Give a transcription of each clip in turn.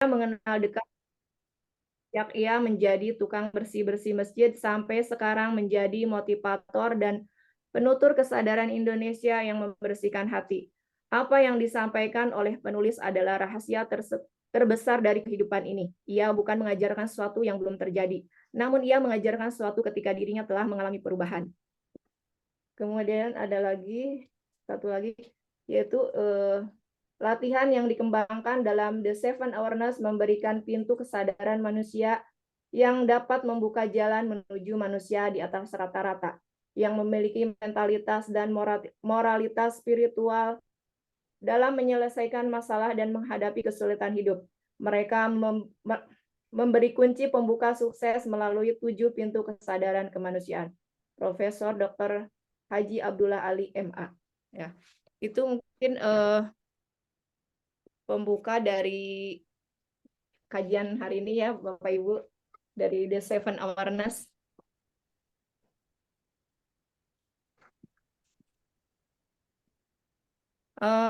mengenal dekat sejak ia menjadi tukang bersih-bersih masjid sampai sekarang menjadi motivator dan penutur kesadaran Indonesia yang membersihkan hati. Apa yang disampaikan oleh penulis adalah rahasia terbesar dari kehidupan ini. Ia bukan mengajarkan sesuatu yang belum terjadi, namun ia mengajarkan sesuatu ketika dirinya telah mengalami perubahan. Kemudian ada lagi, satu lagi, yaitu latihan yang dikembangkan dalam The Seven Awareness memberikan pintu kesadaran manusia yang dapat membuka jalan menuju manusia di atas rata-rata, yang memiliki mentalitas dan moralitas spiritual dalam menyelesaikan masalah dan menghadapi kesulitan hidup. Mereka memberi kunci pembuka sukses melalui 7 pintu kesadaran kemanusiaan. Profesor Dr. Haji Abdullah Ali MA. Ya, itu mungkin pembuka dari kajian hari ini ya Bapak Ibu dari The Seven Awareness.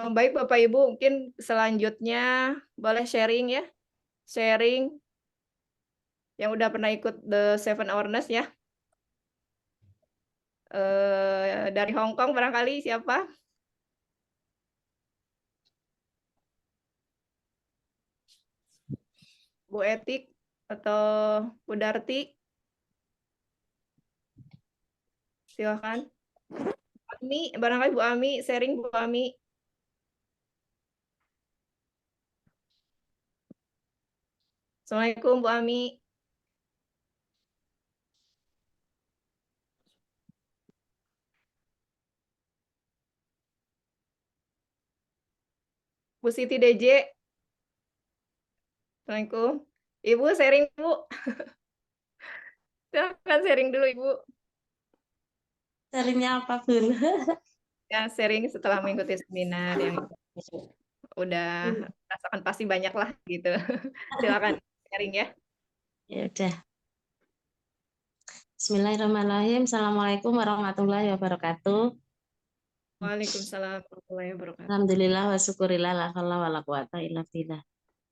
Baik Bapak Ibu, mungkin selanjutnya boleh sharing ya, sharing yang udah pernah ikut The Seven Awareness ya. Dari Hong Kong barangkali siapa? Bu Etik atau Bu Darti? Silakan. Ami, barangkali Bu Ami, sharing Bu Ami. Assalamualaikum Bu Ami. Bu Siti DJ. Assalamualaikum. Ibu sharing Bu. Silakan sharing dulu Ibu. Sharingnya apa, Bun? Ya, sharing setelah mengikuti seminar yang udah rasakan pasti banyak lah gitu. Silakan sharing ya. Ya udah. Bismillahirrahmanirrahim. Assalamualaikum warahmatullahi wabarakatuh. Waalaikumsalam warahmatullahi wabarakatuh. Alhamdulillah wa syukurillah la haula wala quwata illa billah.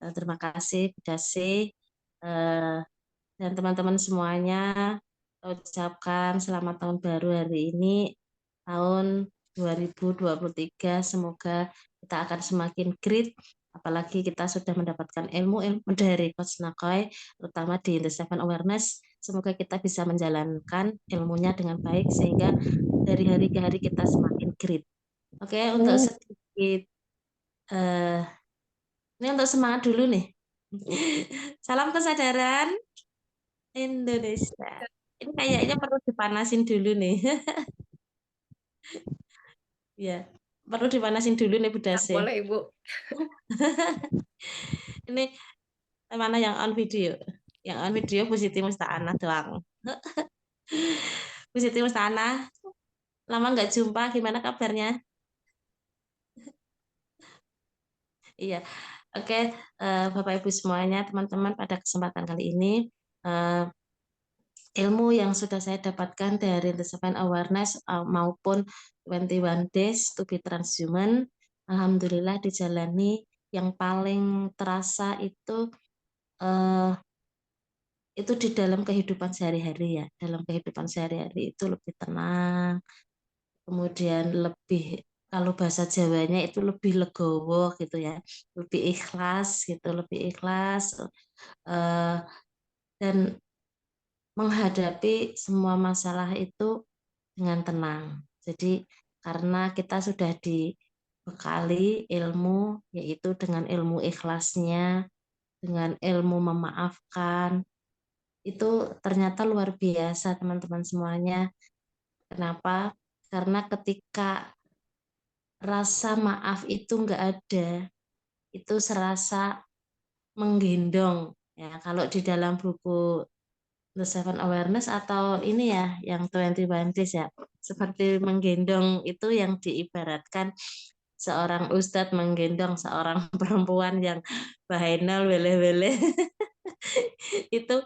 Terima kasih Bu Dasi dan teman-teman semuanya. Ucapkan selamat tahun baru hari ini, tahun 2023. Semoga kita akan semakin great, apalagi kita sudah mendapatkan ilmu-ilmu dari Coach Nakoy, terutama di The Seven Awareness. Semoga kita bisa menjalankan ilmunya dengan baik, sehingga dari hari ke hari kita semakin great. Oke, untuk sedikit, ini untuk semangat dulu nih. Salam kesadaran Indonesia. Ini kayaknya perlu dipanasin dulu nih. Ya, perlu dipanasin dulu nih Bu Dasi. Boleh Ibu. Ini mana yang on video? Yang on video Bu Siti Musta'ana doang. Bu Siti Musta'ana, lama nggak jumpa, gimana kabarnya? Iya, oke, Bapak Ibu semuanya, teman-teman, pada kesempatan kali ini ilmu yang sudah saya dapatkan dari The Seven Awareness maupun 21 Days to be Transhuman, alhamdulillah dijalani. Yang paling terasa itu di dalam kehidupan sehari-hari ya. Dalam kehidupan sehari-hari itu lebih tenang, kemudian lebih, kalau bahasa Jawanya itu lebih legowo gitu ya, lebih ikhlas gitu, lebih ikhlas, eh, dan menghadapi semua masalah itu dengan tenang. Jadi karena kita sudah dibekali ilmu, yaitu dengan ilmu ikhlasnya, dengan ilmu memaafkan, itu ternyata luar biasa teman-teman semuanya. Kenapa? Karena ketika rasa maaf itu nggak ada, itu serasa menggendong. Ya, kalau di dalam buku The Seven Awareness atau ini ya, yang 21 Days ya, seperti menggendong itu yang diibaratkan seorang ustadz menggendong seorang perempuan yang bahenol wele-wele. itu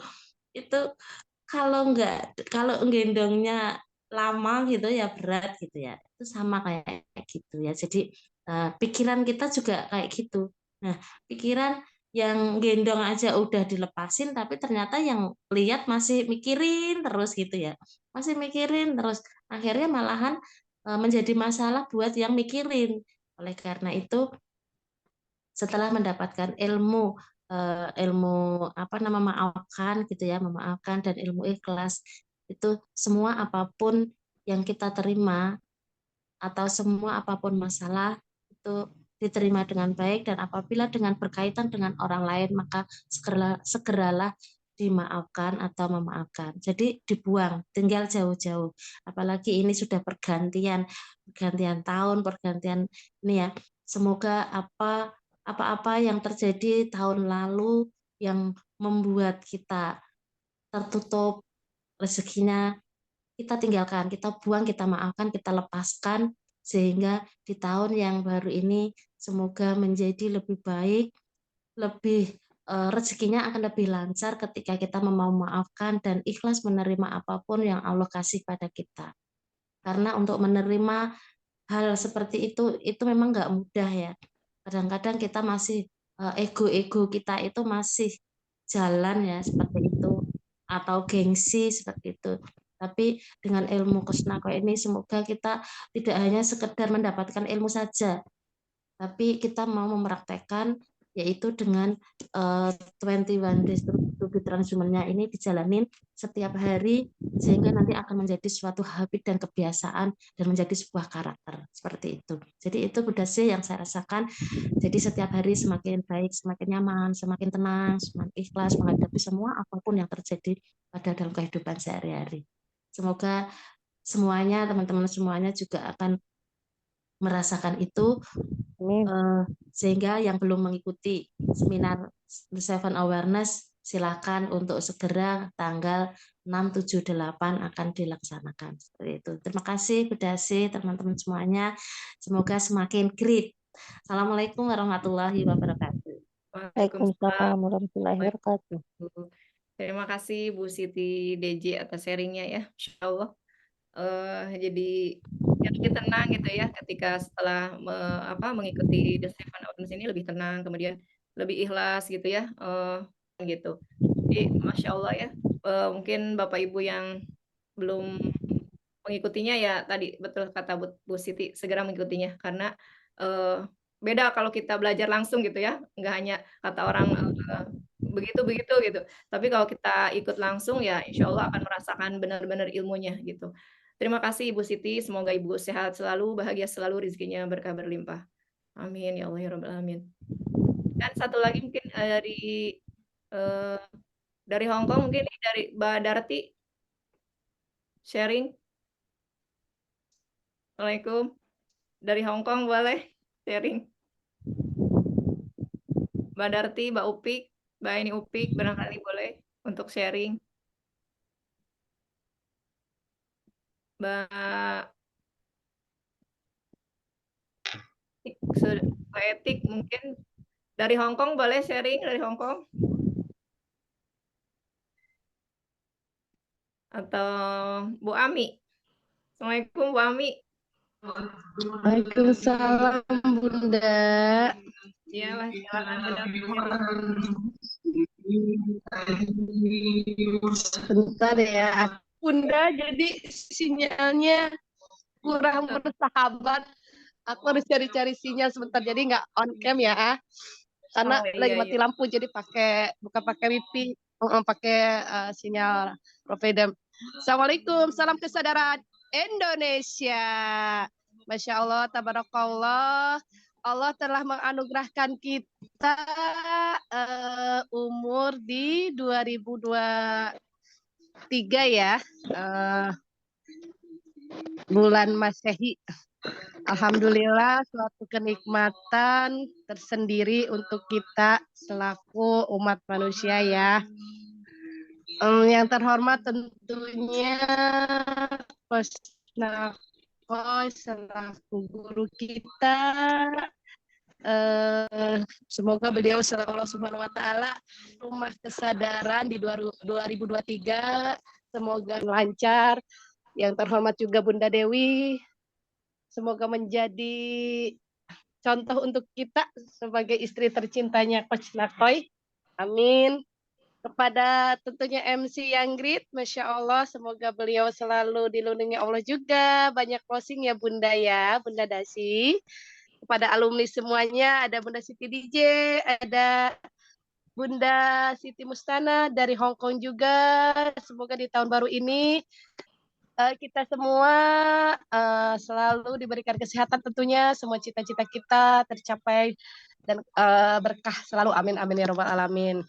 itu kalau gendongnya lama gitu ya berat gitu ya, itu sama kayak gitu ya. Jadi pikiran kita juga kayak gitu. Nah, pikiran yang gendong aja udah dilepasin, tapi ternyata yang lihat masih mikirin terus gitu ya, masih mikirin terus, akhirnya malahan menjadi masalah buat yang mikirin. Oleh karena itu, setelah mendapatkan ilmu apa nama maafkan gitu ya, memaafkan dan ilmu ikhlas, itu semua apapun yang kita terima atau semua apapun masalah itu diterima dengan baik, dan apabila dengan berkaitan dengan orang lain maka segeralah dimaafkan atau memaafkan. Jadi dibuang, tinggal jauh-jauh. Apalagi ini sudah pergantian tahun, pergantian ini ya. Semoga apa-apa yang terjadi tahun lalu yang membuat kita tertutup rezekinya, kita tinggalkan, kita buang, kita maafkan, kita lepaskan, sehingga di tahun yang baru ini semoga menjadi lebih baik, lebih rezekinya akan lebih lancar ketika kita mau memaafkan dan ikhlas menerima apapun yang Allah kasih pada kita. Karena untuk menerima hal seperti itu memang nggak mudah ya. Kadang-kadang kita masih ego-ego kita itu masih jalan ya seperti itu, atau gengsi seperti itu. Tapi dengan ilmu kusnako ini semoga kita tidak hanya sekedar mendapatkan ilmu saja, tapi kita mau mempraktekkan, yaitu dengan 21 days to be transhuman-nya ini dijalanin setiap hari, sehingga nanti akan menjadi suatu habit dan kebiasaan dan menjadi sebuah karakter seperti itu. Jadi itu Budasih yang saya rasakan. Jadi setiap hari semakin baik, semakin nyaman, semakin tenang, semakin ikhlas menghadapi semua apapun yang terjadi pada dalam kehidupan sehari-hari. Semoga semuanya, teman-teman semuanya juga akan merasakan itu, sehingga yang belum mengikuti seminar The Seven Awareness silakan untuk segera tanggal 6, 7, 8 akan dilaksanakan. Seperti itu. Terima kasih Budasih, teman-teman semuanya. Semoga semakin great. Assalamualaikum warahmatullahi wabarakatuh. Waalaikumsalam. Waalaikumsalam warahmatullahi wabarakatuh. Terima kasih Bu Siti DJ atas sharingnya ya, Insya Allah. Jadi tenang gitu ya ketika setelah mengikuti The Seven Awareness ini, lebih tenang, kemudian lebih ikhlas gitu ya, gitu. Jadi Masya Allah ya, mungkin Bapak Ibu yang belum mengikutinya ya tadi betul kata Bu Siti, segera mengikutinya karena beda kalau kita belajar langsung gitu ya, nggak hanya kata orang begitu begitu gitu. Tapi kalau kita ikut langsung ya insya Allah akan merasakan benar-benar ilmunya gitu. Terima kasih Ibu Siti, semoga Ibu sehat selalu, bahagia selalu, rezekinya berkah berlimpah. Amin ya Allah ya Rabbal Alamin. Dan satu lagi mungkin dari Hong Kong, mungkin dari Mbak Darti sharing. Assalamualaikum. Dari Hong Kong boleh sharing. Mbak Darti, Mbak Upik, Mbak ini Upik, barangkali boleh untuk sharing. Mbak Etik mungkin dari Hong Kong boleh sharing dari Hong Kong? Atau Bu Ami? Assalamualaikum Bu Ami. Waalaikumsalam Bunda. Ya, silakan Bunda. Bentar ya. Bunda, jadi sinyalnya kurang bersahabat. Aku harus cari-cari sinyal sebentar. Jadi nggak on cam ya. Karena lagi mati lampu, jadi bukan pakai wifi, pakai sinyal provider. Assalamualaikum, salam kesadaran Indonesia. Masya Allah, tabarakallah. Allah telah menganugerahkan kita umur di 2023 ya, bulan Masehi. Alhamdulillah, suatu kenikmatan tersendiri untuk kita selaku umat manusia ya. Yang terhormat tentunya Coach Nakoy selaku guru kita. Semoga beliau selalu Allah Subhanahu wa taala rumah kesadaran di 2023 semoga lancar. Yang terhormat juga Bunda Dewi, semoga menjadi contoh untuk kita sebagai istri tercintanya Coach Nakoy. Amin. Kepada tentunya MC yang great, Masya Allah, semoga beliau selalu dilindungi Allah juga. Banyak closing ya Bunda ya, Bunda Dasi. Kepada alumni semuanya, ada Bunda Siti DJ, ada Bunda Siti Mustana dari Hong Kong juga. Semoga di tahun baru ini kita semua selalu diberikan kesehatan tentunya, semua cita-cita kita tercapai dan berkah selalu. Amin, amin ya robbal alamin.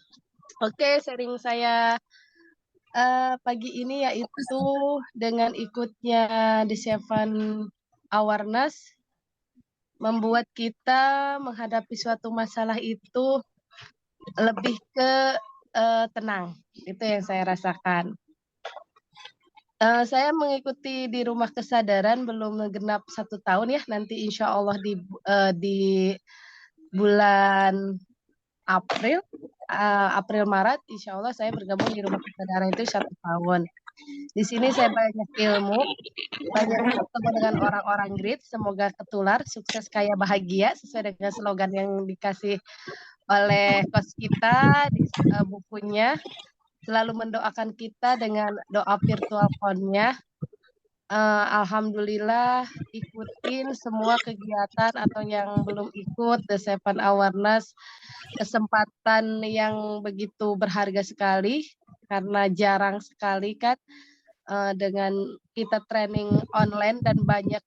Oke, sharing saya pagi ini yaitu dengan ikutnya The Seven Awareness membuat kita menghadapi suatu masalah itu lebih ke tenang. Itu yang saya rasakan. Saya mengikuti di Rumah Kesadaran belum genap 1 tahun ya. Nanti insya Allah di bulan April Maret insya Allah saya bergabung di Rumah Kesadaran itu 1 tahun. Di sini saya banyak ilmu, banyak bertemu dengan orang-orang great. Semoga ketular, sukses, kaya, bahagia sesuai dengan slogan yang dikasih oleh coach kita di bukunya. Selalu mendoakan kita dengan doa virtual phone-nya. Alhamdulillah ikutin semua kegiatan atau yang belum ikut The Seven Awareness, kesempatan yang begitu berharga sekali karena jarang sekali kan dengan kita training online dan banyak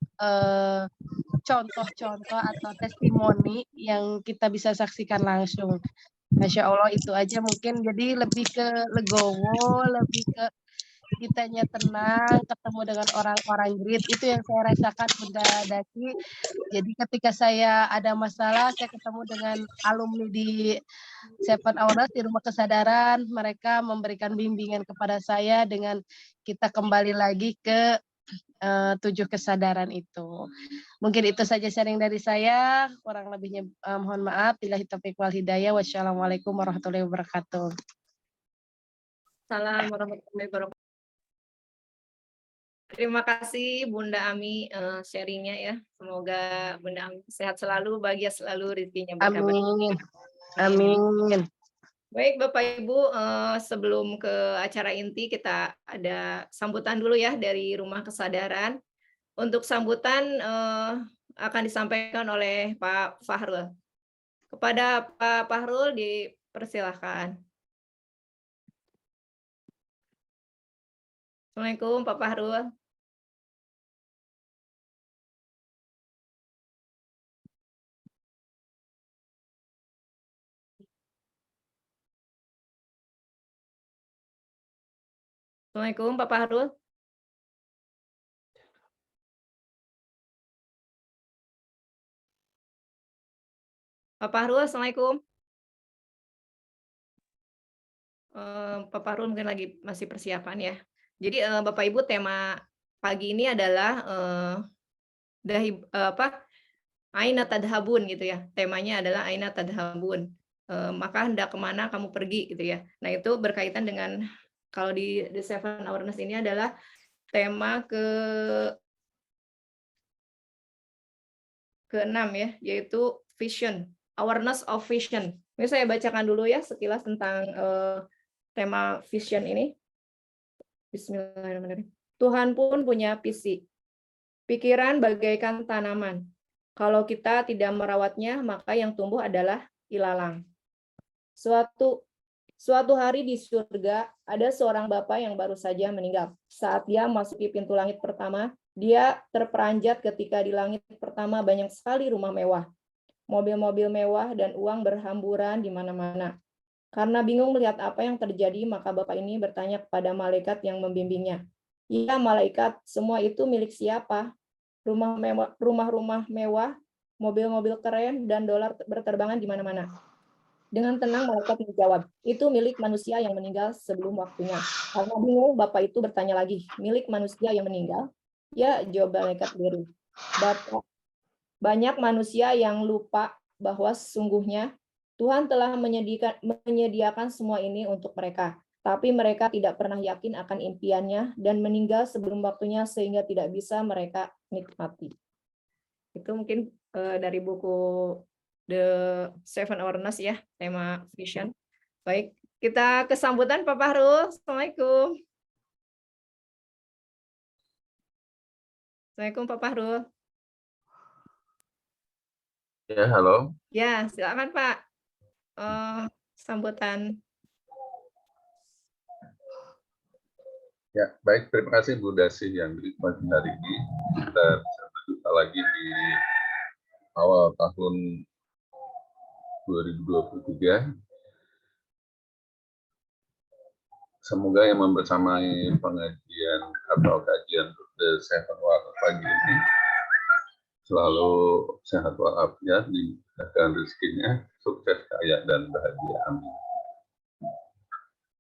contoh-contoh atau testimoni yang kita bisa saksikan langsung. Masya Allah itu aja mungkin, jadi lebih ke legowo, lebih ke kitanya tenang, ketemu dengan orang-orang great, itu yang saya rasakan Bunda Daki. Jadi ketika saya ada masalah, saya ketemu dengan alumni di Seven Awareness di Rumah Kesadaran, mereka memberikan bimbingan kepada saya dengan kita kembali lagi ke 7 kesadaran itu. Mungkin itu saja sharing dari saya, kurang lebihnya mohon maaf. Billahi taufiq wal hidayah. Wassalamualaikum warahmatullahi wabarakatuh. Assalamualaikum warahmatullahi wabarakatuh. Terima kasih Bunda Ami sharingnya ya. Semoga Bunda Ami sehat selalu, bahagia selalu, rezekinya berkah. Amin. Amin. Baik Bapak Ibu, sebelum ke acara inti kita ada sambutan dulu ya dari Rumah Kesadaran. Untuk sambutan akan disampaikan oleh Pak Fahrul. Kepada Pak Fahrul dipersilahkan. Assalamualaikum Pak Fahrul. Assalamualaikum Pak Fahrul. Pak Fahrul, Assalamualaikum. Pak Fahrul mungkin lagi masih persiapan ya. Jadi Bapak Ibu, tema pagi ini adalah Aina tadhabun gitu ya. Temanya adalah Aina tadhabun. Maka hendak kemana kamu pergi gitu ya. Nah itu berkaitan dengan kalau di The Seven Awareness ini adalah tema ke-6 ya, yaitu vision, awareness of vision. Ini saya bacakan dulu ya sekilas tentang tema vision ini. Bismillahirrahmanirrahim. Tuhan pun punya visi. Pikiran bagaikan tanaman. Kalau kita tidak merawatnya, maka yang tumbuh adalah ilalang. Suatu hari di surga, ada seorang bapak yang baru saja meninggal. Saat dia memasuki pintu langit pertama, dia terperanjat ketika di langit pertama banyak sekali rumah mewah. Mobil-mobil mewah dan uang berhamburan di mana-mana. Karena bingung melihat apa yang terjadi, maka bapak ini bertanya kepada malaikat yang membimbingnya. Ya malaikat, semua itu milik siapa? Rumah-rumah mewah, mobil-mobil keren, dan dolar berterbangan di mana-mana. Dengan tenang malaikat menjawab, itu milik manusia yang meninggal sebelum waktunya. Karena bingung, bapak itu bertanya lagi, milik manusia yang meninggal? Ya, jawab malaikat biru. Bapak, banyak manusia yang lupa bahwa sesungguhnya Tuhan telah menyediakan semua ini untuk mereka. Tapi mereka tidak pernah yakin akan impiannya dan meninggal sebelum waktunya sehingga tidak bisa mereka nikmati. Itu mungkin dari buku The Seven Awareness ya, tema vision. Baik, kita ke sambutan Pak Fahrul. Assalamualaikum. Assalamualaikum Pak Fahrul. Ya, halo. Ya, silakan Pak. Sambutan. Ya, baik. Terima kasih Bu Dasi yang di pagi hari ini. Kita bisa berjumpa lagi di awal tahun 2023. Semoga yang membersamai pengajian atau kajian The Seven Awareness pagi ini selalu sehat walafiat, dimudahkan rezekinya, sukses, kaya, dan bahagia. Amin.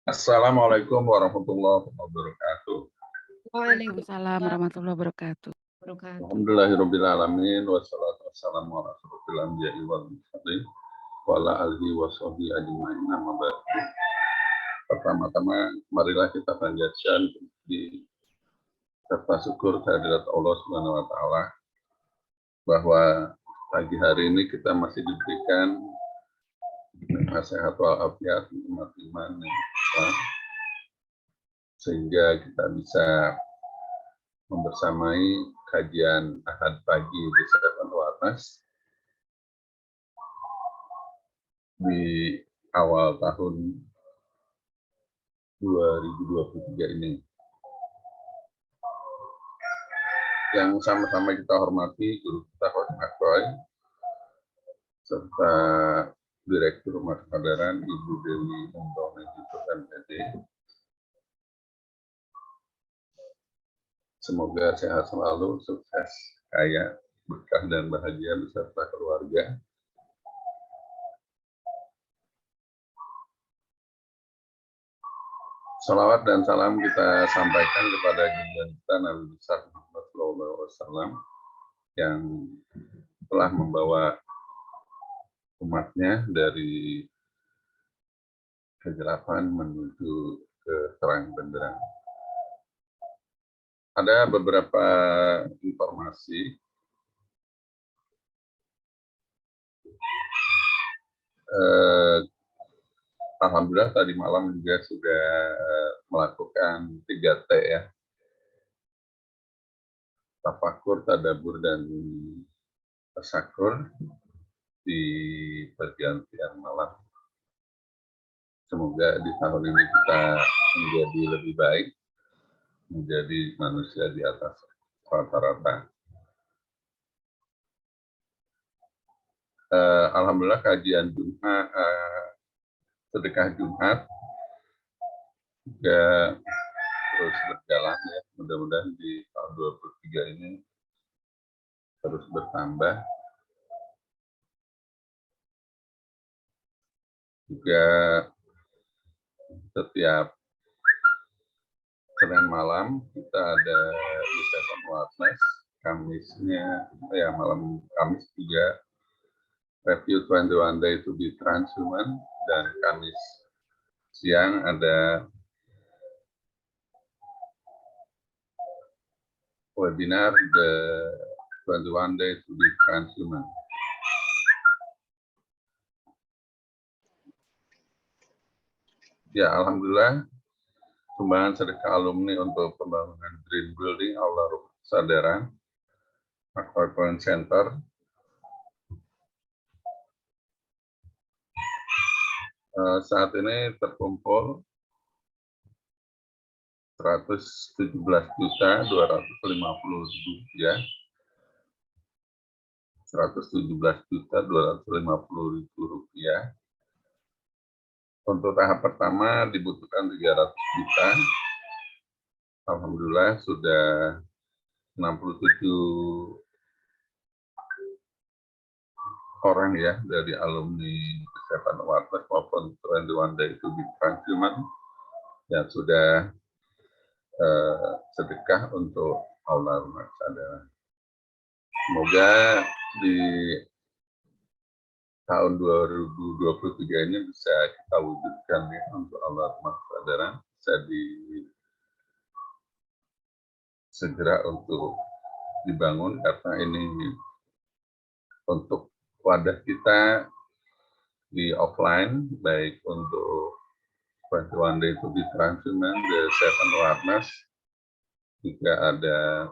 Assalamualaikum warahmatullahi wabarakatuh. Waalaikumsalam warahmatullahi wabarakatuh. Alhamdulillahirabbil alamin wassalatu wassalamu ala asyrofil anbiya'i wal mursalin wa ala alihi washabihi ajmain. Amma ba'du. Pertama-tama marilah kita panjatkan puji serta syukur kehadirat Allah Subhanahu wa taala bahwa pagi hari ini kita masih diberikan sehat walafiat, nikmat iman, Islam, sehingga kita bisa membersamai kajian Ahad pagi di Seven Awareness di awal tahun 2023 ini. Yang sama-sama kita hormati guru kita Khotib Akroy, serta Direktur Rumah Kesadaran Ibu Dewi Undong MPD. Semoga sehat selalu, sukses, kaya, berkah dan bahagia beserta keluarga. Salawat dan salam kita sampaikan kepada junjungan kita Nabi besar Muhammad SAW yang telah membawa umatnya dari kegelapan menuju ke terang benderang. Ada beberapa informasi alhamdulillah tadi malam juga sudah melakukan 3T ya. Tafakur, tadabbur, dan tasakur di pergantian malam. Semoga di tahun ini kita menjadi lebih baik, menjadi manusia di atas rata-rata. Alhamdulillah kajian Jumat, sedekah Jumat juga terus berjalan ya. Mudah-mudahan di tahun 2023 ini terus bertambah. Juga setiap Senin malam kita ada di Seven Awareness, Kamisnya ya malam Kamis juga review 21 Day to be Transhuman, dan Kamis siang ada webinar The 21 Day to be Transhuman. Ya, alhamdulillah sumbangan sedekah alumni untuk pembangunan Dream Building Aula Rumah Kesadaran Akroy Point Center saat ini terkumpul 117.250.000 rupiah, 117.250.000 rupiah. Untuk tahap pertama dibutuhkan 300 juta. Alhamdulillah sudah 67 orang ya dari alumni Seven Awareness maupun 21 Day to be Transhuman yang sudah sedekah untuk Aula Rumah Kesadaran. Semoga di tahun 2023 ini bisa kita wujudkan ya untuk Aula Rumah Kesadaran, bisa segera untuk dibangun karena ini untuk wadah kita di offline, baik untuk 21 Day to be Transhuman, the Seven Awareness, juga ada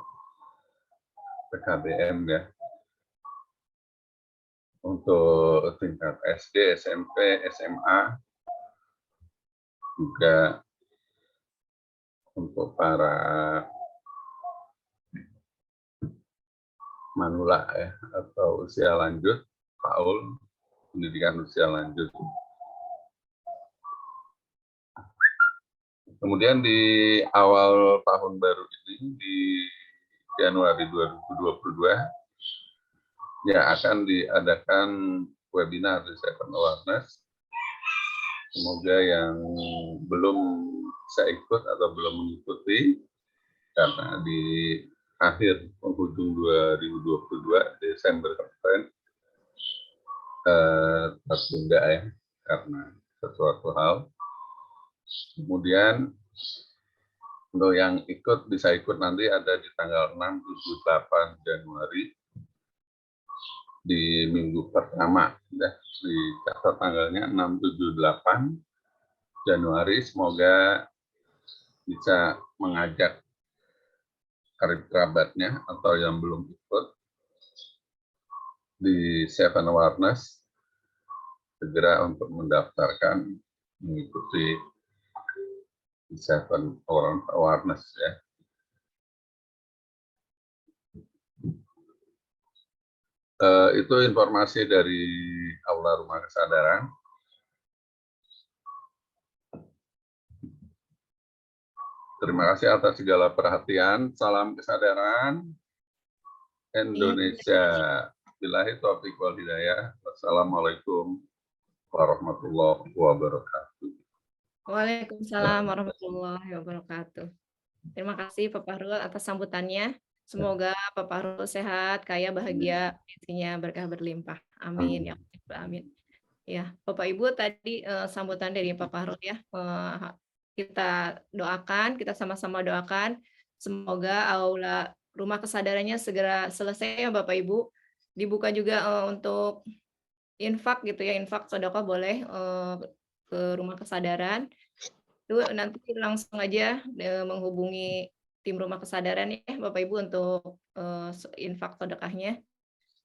PKBM ya, untuk tingkat SD, SMP, SMA, juga untuk para manula ya, atau usia lanjut, PAUD, pendidikan usia lanjut. Kemudian di awal tahun baru ini, di Januari 2022, ya akan diadakan webinar di Seven Awareness. Semoga yang belum bisa ikut atau belum mengikuti, karena di akhir penghujung 2022 Desember kemarin tertunda ya karena sesuatu hal. Kemudian untuk yang ikut bisa ikut nanti ada di tanggal 6, 7, 8 Januari di minggu pertama ya, dicatat tanggalnya 6, 7, 8 Januari. Semoga bisa mengajak karib kerabatnya atau yang belum ikut di Seven Awareness segera untuk mendaftarkan mengikuti di Seven Awareness ya. Itu informasi dari Aula Rumah Kesadaran. Terima kasih atas segala perhatian. Salam kesadaran Indonesia. Billahi taufiq wal hidayah. Wassalamualaikum warahmatullahi wabarakatuh. Waalaikumsalam warahmatullahi wabarakatuh. Terima kasih Pak Fahrul atas sambutannya. Semoga Pak Fahrul sehat, kaya, bahagia, isinya berkah berlimpah. Amin ya rabbal alamin. Ya, Bapak Ibu tadi sambutan dari Pak Fahrul ya. Kita doakan, kita sama-sama doakan semoga aula rumah kesadarannya segera selesai ya Bapak Ibu. Dibuka juga untuk infak gitu ya, infak sedekah boleh ke rumah kesadaran. Itu nanti langsung aja menghubungi tim rumah kesadaran ya Bapak Ibu untuk infak sedekahnya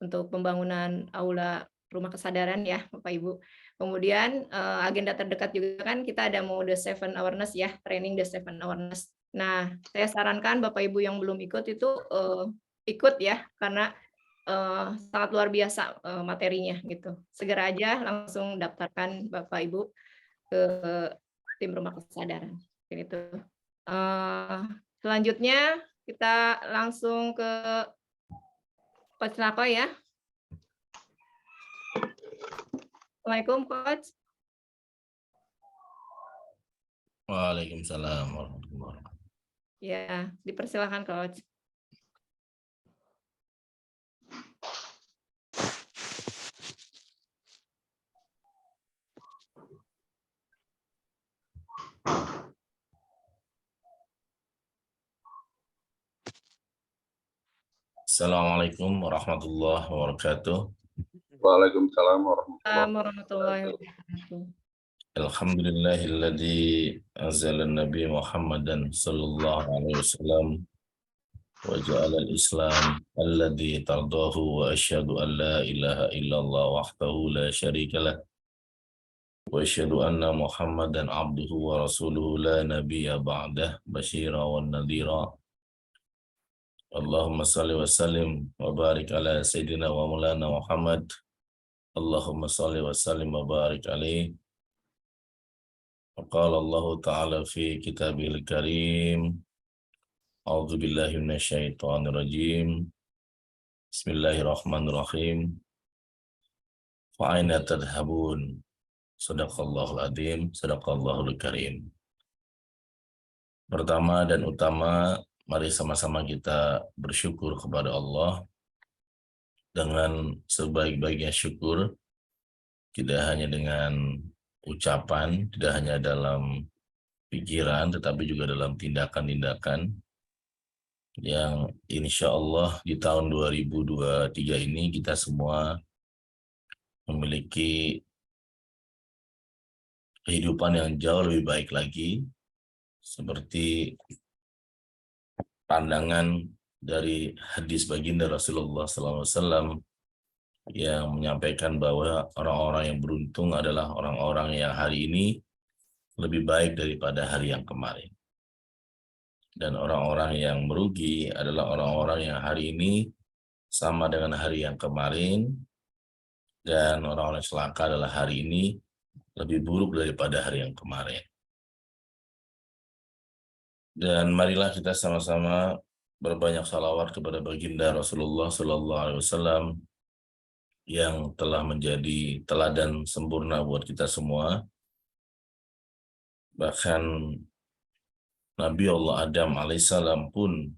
untuk pembangunan aula rumah kesadaran ya Bapak Ibu. Kemudian agenda terdekat juga kan kita ada mau The Seven Awareness ya, training The Seven Awareness. Nah, saya sarankan Bapak Ibu yang belum ikut itu ikut ya, karena sangat luar biasa materinya gitu. Segera aja langsung daftarkan Bapak Ibu ke tim rumah kesadaran. Itu. Selanjutnya kita langsung ke Coach Nako ya. Assalamualaikum Coach. Waalaikumsalam warahmatullahi wabarakatuh. Ya, dipersilakan Coach. Assalamualaikum warahmatullahi wabarakatuh. Waalaikumsalam warahmatullahi wabarakatuh. Alhamdulillahilladzi anzala Nabi Muhammadan sallallahu alaihi wasallam wa ja'ala al-Islam alladzi tardahu wa asyhadu an la ilaha illallah wahdahu la syarika lah wa asyhadu anna Muhammadan abduhu wa rasuluhu la nabiyya ba'dah basyira wa nadhira. Allahumma salli wa sallim wa barik ala sayyidina wa maulana Muhammad. Allahumma salli wa sallim wa barik alaihi. Qala Allah Ta'ala fi kitabil karim. A'udzu billahi minasyaitonir rajim. Bismillahirrahmanirrahim. Fa aina tadhhabun? Shadaqallahul adzim, shadaqallahul karim. Pertama dan utama, mari sama-sama kita bersyukur kepada Allah dengan sebaik-baiknya syukur, tidak hanya dengan ucapan, tidak hanya dalam pikiran, tetapi juga dalam tindakan-tindakan. yang insya Allah di tahun 2023 ini kita semua memiliki kehidupan yang jauh lebih baik lagi, seperti pandangan dari hadis baginda Rasulullah SAW yang menyampaikan bahwa orang-orang yang beruntung adalah orang-orang yang hari ini lebih baik daripada hari yang kemarin. Dan orang-orang yang merugi adalah orang-orang yang hari ini sama dengan hari yang kemarin, dan orang-orang yang celaka adalah hari ini lebih buruk daripada hari yang kemarin. Dan marilah kita sama-sama berbanyak salawat kepada baginda Rasulullah SAW yang telah menjadi teladan sempurna buat kita semua. Bahkan Nabi Allah Adam alaihissalam pun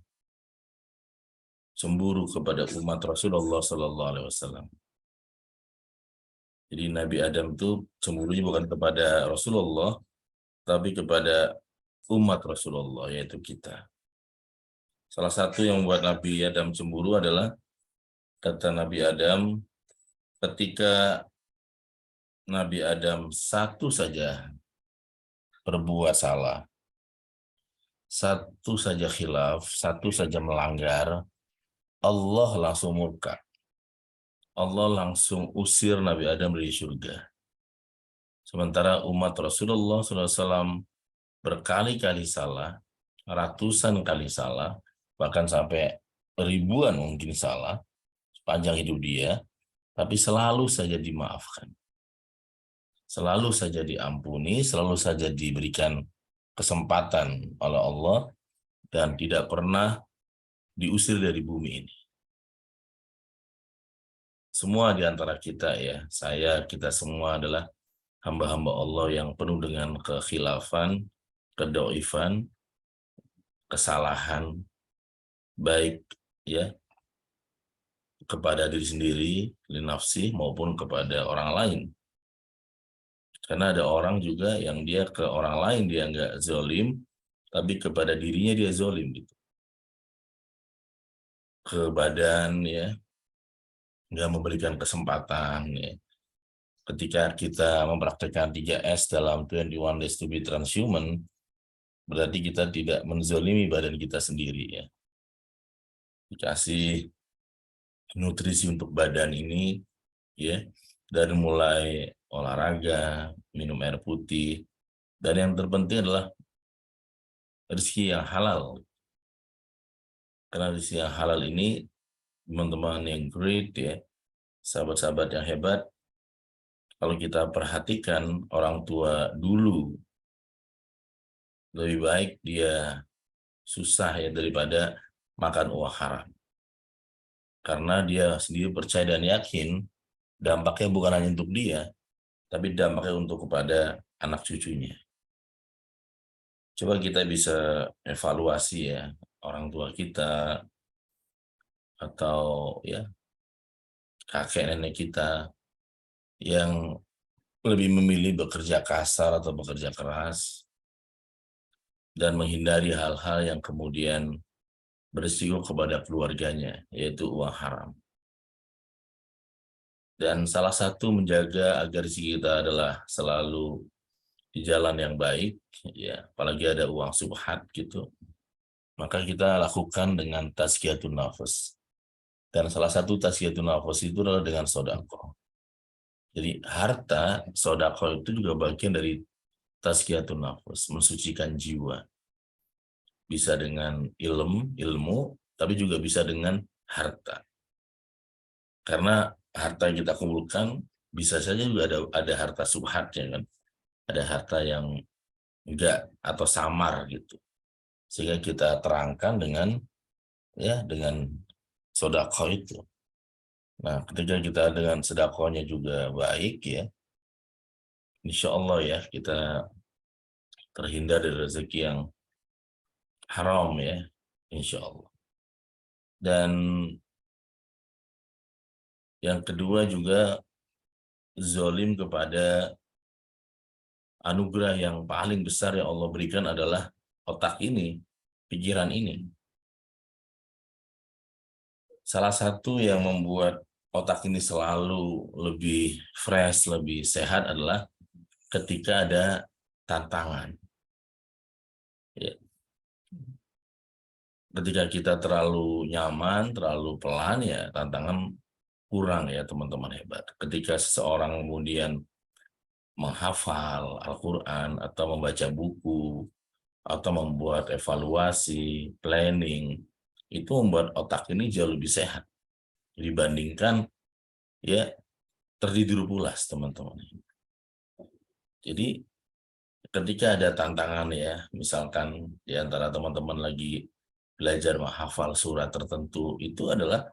cemburu kepada umat Rasulullah SAW. Jadi Nabi Adam itu cemburunya bukan kepada Rasulullah, tapi kepada umat Rasulullah, yaitu kita. Salah satu yang membuat Nabi Adam cemburu adalah, kata Nabi Adam, ketika Nabi Adam satu saja berbuat salah, satu saja khilaf, satu saja melanggar, Allah langsung murka. Allah langsung usir Nabi Adam dari surga. Sementara umat Rasulullah SAW berkali-kali salah, ratusan kali salah, bahkan sampai ribuan mungkin salah sepanjang hidup dia, tapi selalu saja dimaafkan. Selalu saja diampuni, selalu saja diberikan kesempatan oleh Allah, dan tidak pernah diusir dari bumi ini. Semua di antara kita, ya, saya, kita semua adalah hamba-hamba Allah yang penuh dengan kekhilafan, kedoifan, kesalahan, baik ya kepada diri sendiri, linafsi, maupun kepada orang lain. Karena ada orang juga yang dia ke orang lain dia nggak zolim, tapi kepada dirinya dia zolim gitu. Ke badan, ya, nggak memberikan kesempatan, ya. Ketika kita mempraktikkan 3S dalam 21 Days to be Transhuman, berarti kita tidak menzolimi badan kita sendiri, ya. Dikasih nutrisi untuk badan ini, ya, dari mulai olahraga, minum air putih, dan yang terpenting adalah rezeki yang halal. Karena rezeki yang halal ini, teman-teman yang great, ya, sahabat-sahabat yang hebat, kalau kita perhatikan orang tua dulu, lebih baik dia susah ya daripada makan uang haram. Karena dia sendiri percaya dan yakin dampaknya bukan hanya untuk dia, tapi dampaknya untuk kepada anak cucunya. Coba kita bisa evaluasi ya, orang tua kita atau ya kakek nenek kita yang lebih memilih bekerja kasar atau bekerja keras dan menghindari hal-hal yang kemudian berisiko kepada keluarganya, yaitu uang haram. Dan salah satu menjaga agar rezeki kita adalah selalu di jalan yang baik, ya, apalagi ada uang subhat gitu, maka kita lakukan dengan tazkiyatun nafas. Dan salah satu tazkiyatun nafas itu adalah dengan sedekah. Jadi harta, sedekah itu juga bagian dari tazkiyatun nafas, mensucikan jiwa. Bisa dengan ilmu, tapi juga bisa dengan harta. Karena harta yang kita kumpulkan bisa saja juga ada harta subhatnya kan. Ada harta yang enggak atau samar gitu. Sehingga kita terangkan dengan sedekah itu. Nah, ketika kita dengan sedekahnya juga baik ya, insya Allah ya kita terhindar dari rezeki yang haram ya, insya Allah. Dan yang kedua juga zalim kepada anugerah yang paling besar yang Allah berikan adalah otak ini, pikiran ini. salah satu yang membuat otak ini selalu lebih fresh, lebih sehat adalah ketika ada tantangan. Ya. Ketika kita terlalu nyaman, terlalu pelan, ya tantangan kurang ya teman-teman hebat. Ketika seseorang kemudian menghafal Al-Quran atau membaca buku atau membuat evaluasi, planning, itu membuat otak ini jauh lebih sehat dibandingkan ya tertidur pulas teman-teman. Jadi ketika ada tantangan ya, misalkan di antara teman-teman lagi belajar menghafal surat tertentu, itu adalah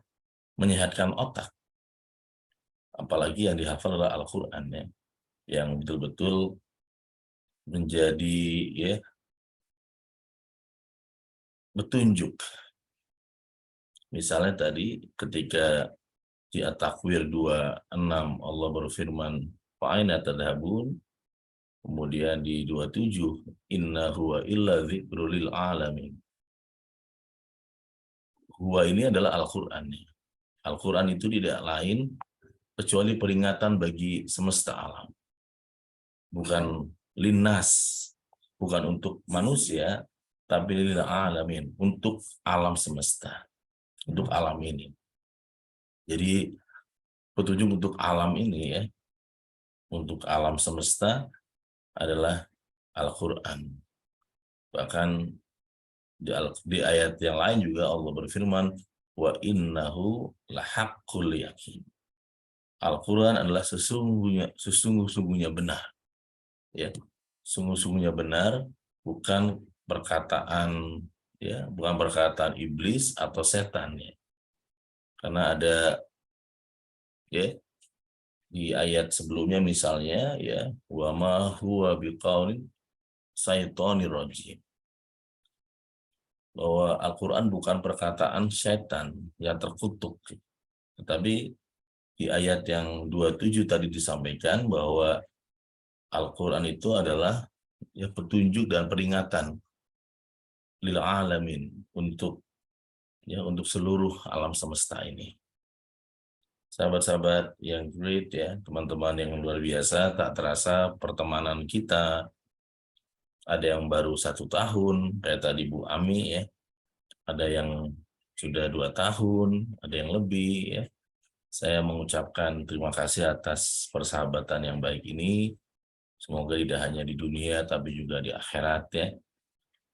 menyehatkan otak. Apalagi yang dihafal adalah Al-Quran ya, yang betul-betul menjadi ya petunjuk. Misalnya tadi ketika di At-Takwir 26 Allah berfirman fa'aina tadhabun, kemudian di 27 inna huwa illa dzikrul lil alamin. Huwa ini adalah Al-Quran. Al-Quran itu tidak lain kecuali peringatan bagi semesta alam. Bukan linnas, bukan untuk manusia, tapi lil alamin, untuk alam semesta, untuk alam ini. Jadi petunjuk untuk alam ini ya, untuk alam semesta adalah Al-Quran. Bahkan di ayat yang lain juga Allah berfirman wa innahu lahaqqul yaqin. Al-Quran adalah sesungguhnya benar. Ya, sungguh-sungguhnya benar, bukan perkataan ya, bukan perkataan iblis atau setan ya. Karena ada ya di ayat sebelumnya misalnya ya wa ma huwa biqaulin syaitonir rajim, bahwa Al-Quran bukan perkataan setan yang terkutuk. Tetapi di ayat yang 27 tadi disampaikan bahwa Al-Quran itu adalah ya petunjuk dan peringatan lil alamin, untuk seluruh alam semesta ini. Sahabat-sahabat yang great ya, teman-teman yang luar biasa, tak terasa pertemanan kita ada yang baru 1 tahun, kayak tadi Bu Ami ya, ada yang sudah 2 tahun, ada yang lebih ya. Saya mengucapkan terima kasih atas persahabatan yang baik ini. Semoga tidak hanya di dunia tapi juga di akhirat ya.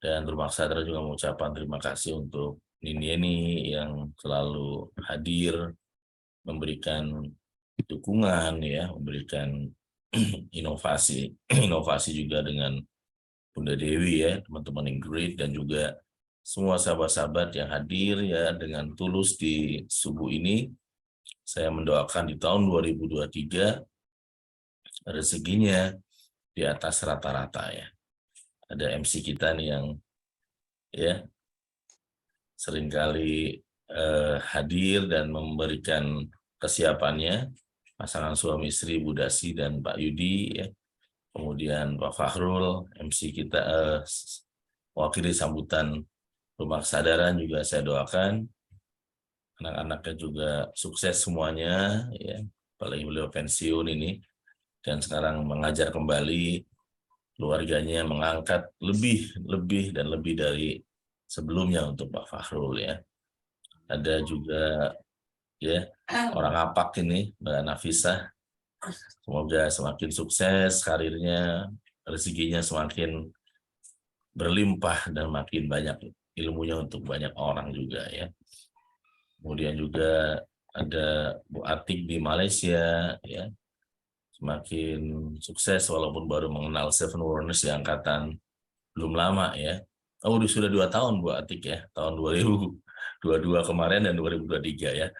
Dan Rumah Sadar juga mengucapkan terima kasih untuk Nini yang selalu hadir, memberikan dukungan ya, memberikan inovasi juga dengan Bunda Dewi ya, teman-teman yang great, dan juga semua sahabat-sahabat yang hadir ya dengan tulus di subuh ini. Saya mendoakan di tahun 2023 rezekinya di atas rata-rata ya. Ada MC kita nih yang ya seringkali hadir dan memberikan kesiapannya, pasangan suami istri Bu Dasi dan Pak Yudi ya. Kemudian Pak Fahrul, MC kita wakili sambutan Rumah Kesadaran juga saya doakan. Anak-anaknya juga sukses semuanya ya, apalagi beliau pensiun ini dan sekarang mengajar kembali, keluarganya mengangkat lebih dari sebelumnya untuk Pak Fahrul ya. Ada juga ya orang Apak ini, Mbak Nafisah, semoga semakin sukses karirnya, rezekinya semakin berlimpah dan makin banyak ilmunya untuk banyak orang juga ya. Kemudian juga ada Bu Atik di Malaysia ya, semakin sukses walaupun baru mengenal Seven Wonders di angkatan belum lama ya. Oh sudah 2 tahun Bu Atik ya, tahun 2022 kemarin dan 2023 ya,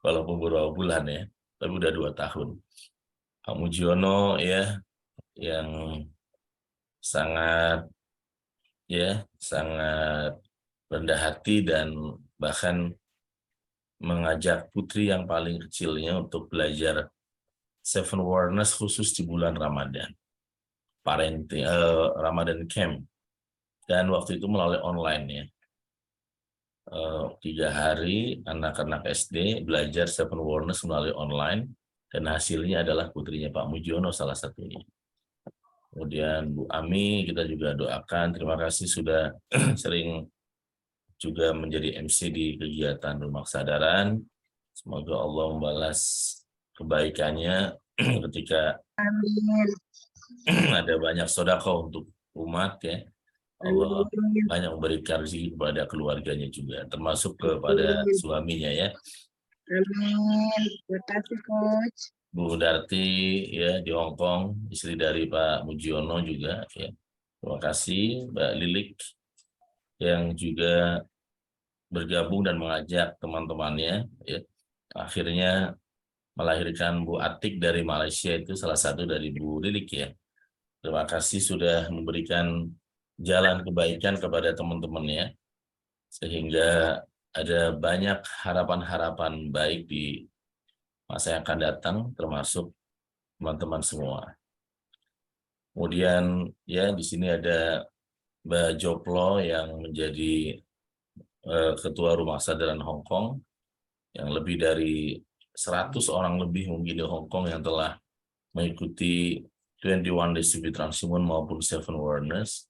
walaupun beberapa bulan ya, tapi udah 2 tahun. Pak Mujiono ya, yang sangat rendah hati dan bahkan mengajak putri yang paling kecilnya untuk belajar Seven Wonders khusus di bulan Ramadan, Ramadan Camp, dan waktu itu melalui online ya. 3 hari anak-anak SD belajar Seven Wonders melalui online, dan hasilnya adalah putrinya Pak Mujiono salah satunya. Kemudian Bu Ami kita juga doakan, terima kasih sudah sering juga menjadi MC di kegiatan Rumah Kesadaran. Semoga Allah membalas kebaikannya ketika ada banyak sedekah untuk umat ya. Allah banyak memberikan rezeki kepada keluarganya juga, termasuk kepada suaminya ya. Amin. Terima kasih Coach. Bu Darti ya di Hong Kong, istri dari Pak Mujiono juga ya. Terima kasih Mbak Lilik yang juga bergabung dan mengajak teman-temannya ya. Akhirnya melahirkan Bu Atik dari Malaysia, itu salah satu dari Bu Lilik ya. Terima kasih sudah memberikan jalan kebaikan kepada teman-temannya, sehingga ada banyak harapan-harapan baik di masa yang akan datang, termasuk teman-teman semua. Kemudian ya di sini ada Mbak Joplo yang menjadi Ketua Rumah Kesadaran Hong Kong, yang lebih dari 100 orang lebih mungkin di Hong Kong yang telah mengikuti 21 Days to be Transhuman maupun Seven Wonders.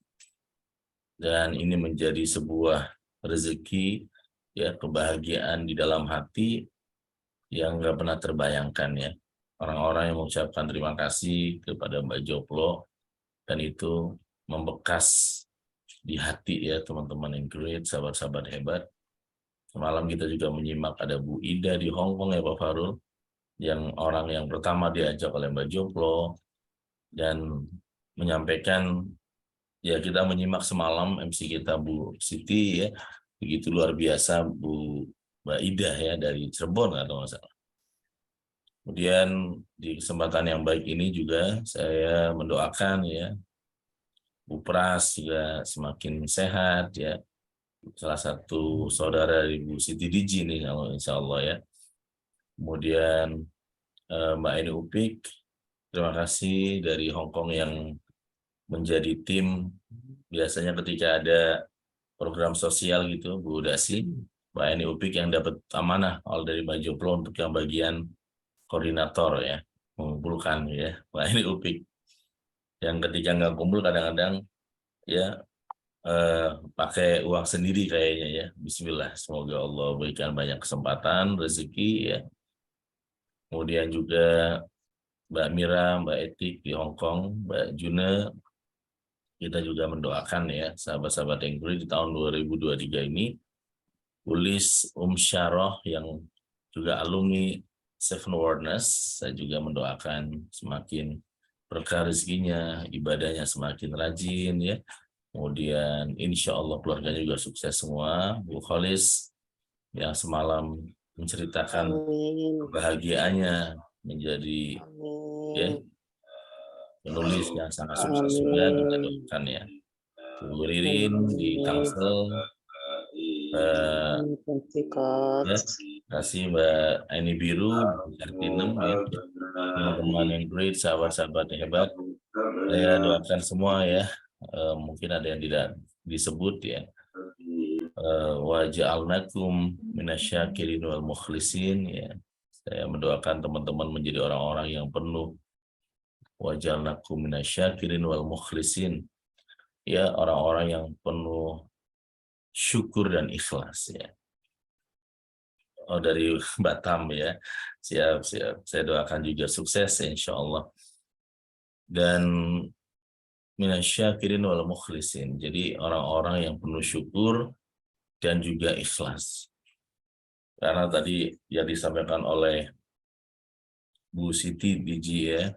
Dan ini menjadi sebuah rezeki ya, kebahagiaan di dalam hati yang nggak pernah terbayangkan ya. Orang-orang yang mengucapkan terima kasih kepada Mbak Joplo, dan itu membekas di hati ya teman-teman yang great, sahabat-sahabat hebat. Semalam kita juga menyimak ada Bu Ida di Hong Kong ya Pak Farul, yang orang yang pertama diajak oleh Mbak Joplo, dan menyampaikan ya, kita menyimak semalam MC kita Bu Siti ya, begitu luar biasa Mbak Ida ya dari Cirebon atau nggak salah. Kemudian di kesempatan yang baik ini juga saya mendoakan ya Bu Pras juga semakin sehat ya, salah satu saudara dari Bu Siti Diji nih kalau insya Allah ya. Kemudian Mbak Eni Upik, terima kasih dari Hong Kong yang menjadi tim. Biasanya ketika ada program sosial gitu, Bu Dasi, Mbak Eni Upik yang dapat amanah dari Mbak Joplo untuk yang bagian koordinator ya, mengumpulkan ya, Mbak Eni Upik. Yang ketika nggak kumpul kadang-kadang ya pakai uang sendiri kayaknya ya. Bismillah, semoga Allah berikan banyak kesempatan, rezeki ya. Kemudian juga Mbak Mira, Mbak Etik di Hong Kong, Mbak Juna, kita juga mendoakan ya sahabat-sahabat yang di tahun 2023 ini. Ulis Syarah yang juga alumni Seven Wonders, saya juga mendoakan semakin berkah rezekinya, ibadahnya semakin rajin ya. Kemudian insya Allah keluarganya juga sukses semua. Bu Kholis yang semalam menceritakan kebahagiaannya menjadi ya, penulis yang sangat sukses juga, kita doakan ya. Bu Ririn di Tangsel, ya, kasih Mbak Aini Biru, Kartinem ya, teman-teman yang great, sahabat-sahabat yang hebat. Saya doakan semua ya, mungkin ada yang tidak disebut ya. Wa ja'alnakum minasyakirin wal mukhlisin ya. Saya mendoakan teman-teman menjadi orang-orang yang penuh wa ja'alnakum minasyakirin wal mukhlisin ya, orang-orang yang penuh syukur dan ikhlas ya. Oh, dari Batam ya. Siap. Saya doakan juga sukses insya Allah. Dan minasyakirin wal mukhlisin. Jadi orang-orang yang penuh syukur dan juga ikhlas. Karena tadi yang disampaikan oleh Bu Siti Diji ya,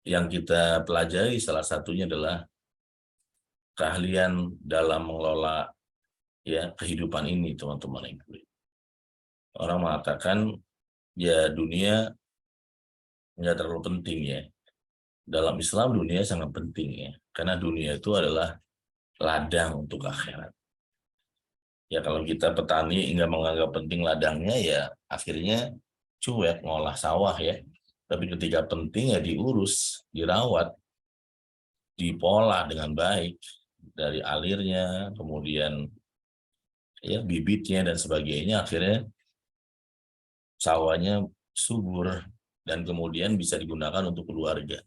yang kita pelajari salah satunya adalah keahlian dalam mengelola ya kehidupan ini teman-teman. Orang mengatakan ya dunia nggak terlalu penting ya. Dalam Islam dunia sangat penting ya, karena dunia itu adalah ladang untuk akhirat. Ya kalau kita petani nggak menganggap penting ladangnya ya akhirnya cuek ngolah sawah ya. Tapi ketika penting ya diurus, dirawat, dipola dengan baik, dari alirnya, kemudian ya bibitnya dan sebagainya, akhirnya sawahnya subur dan kemudian bisa digunakan untuk keluarga.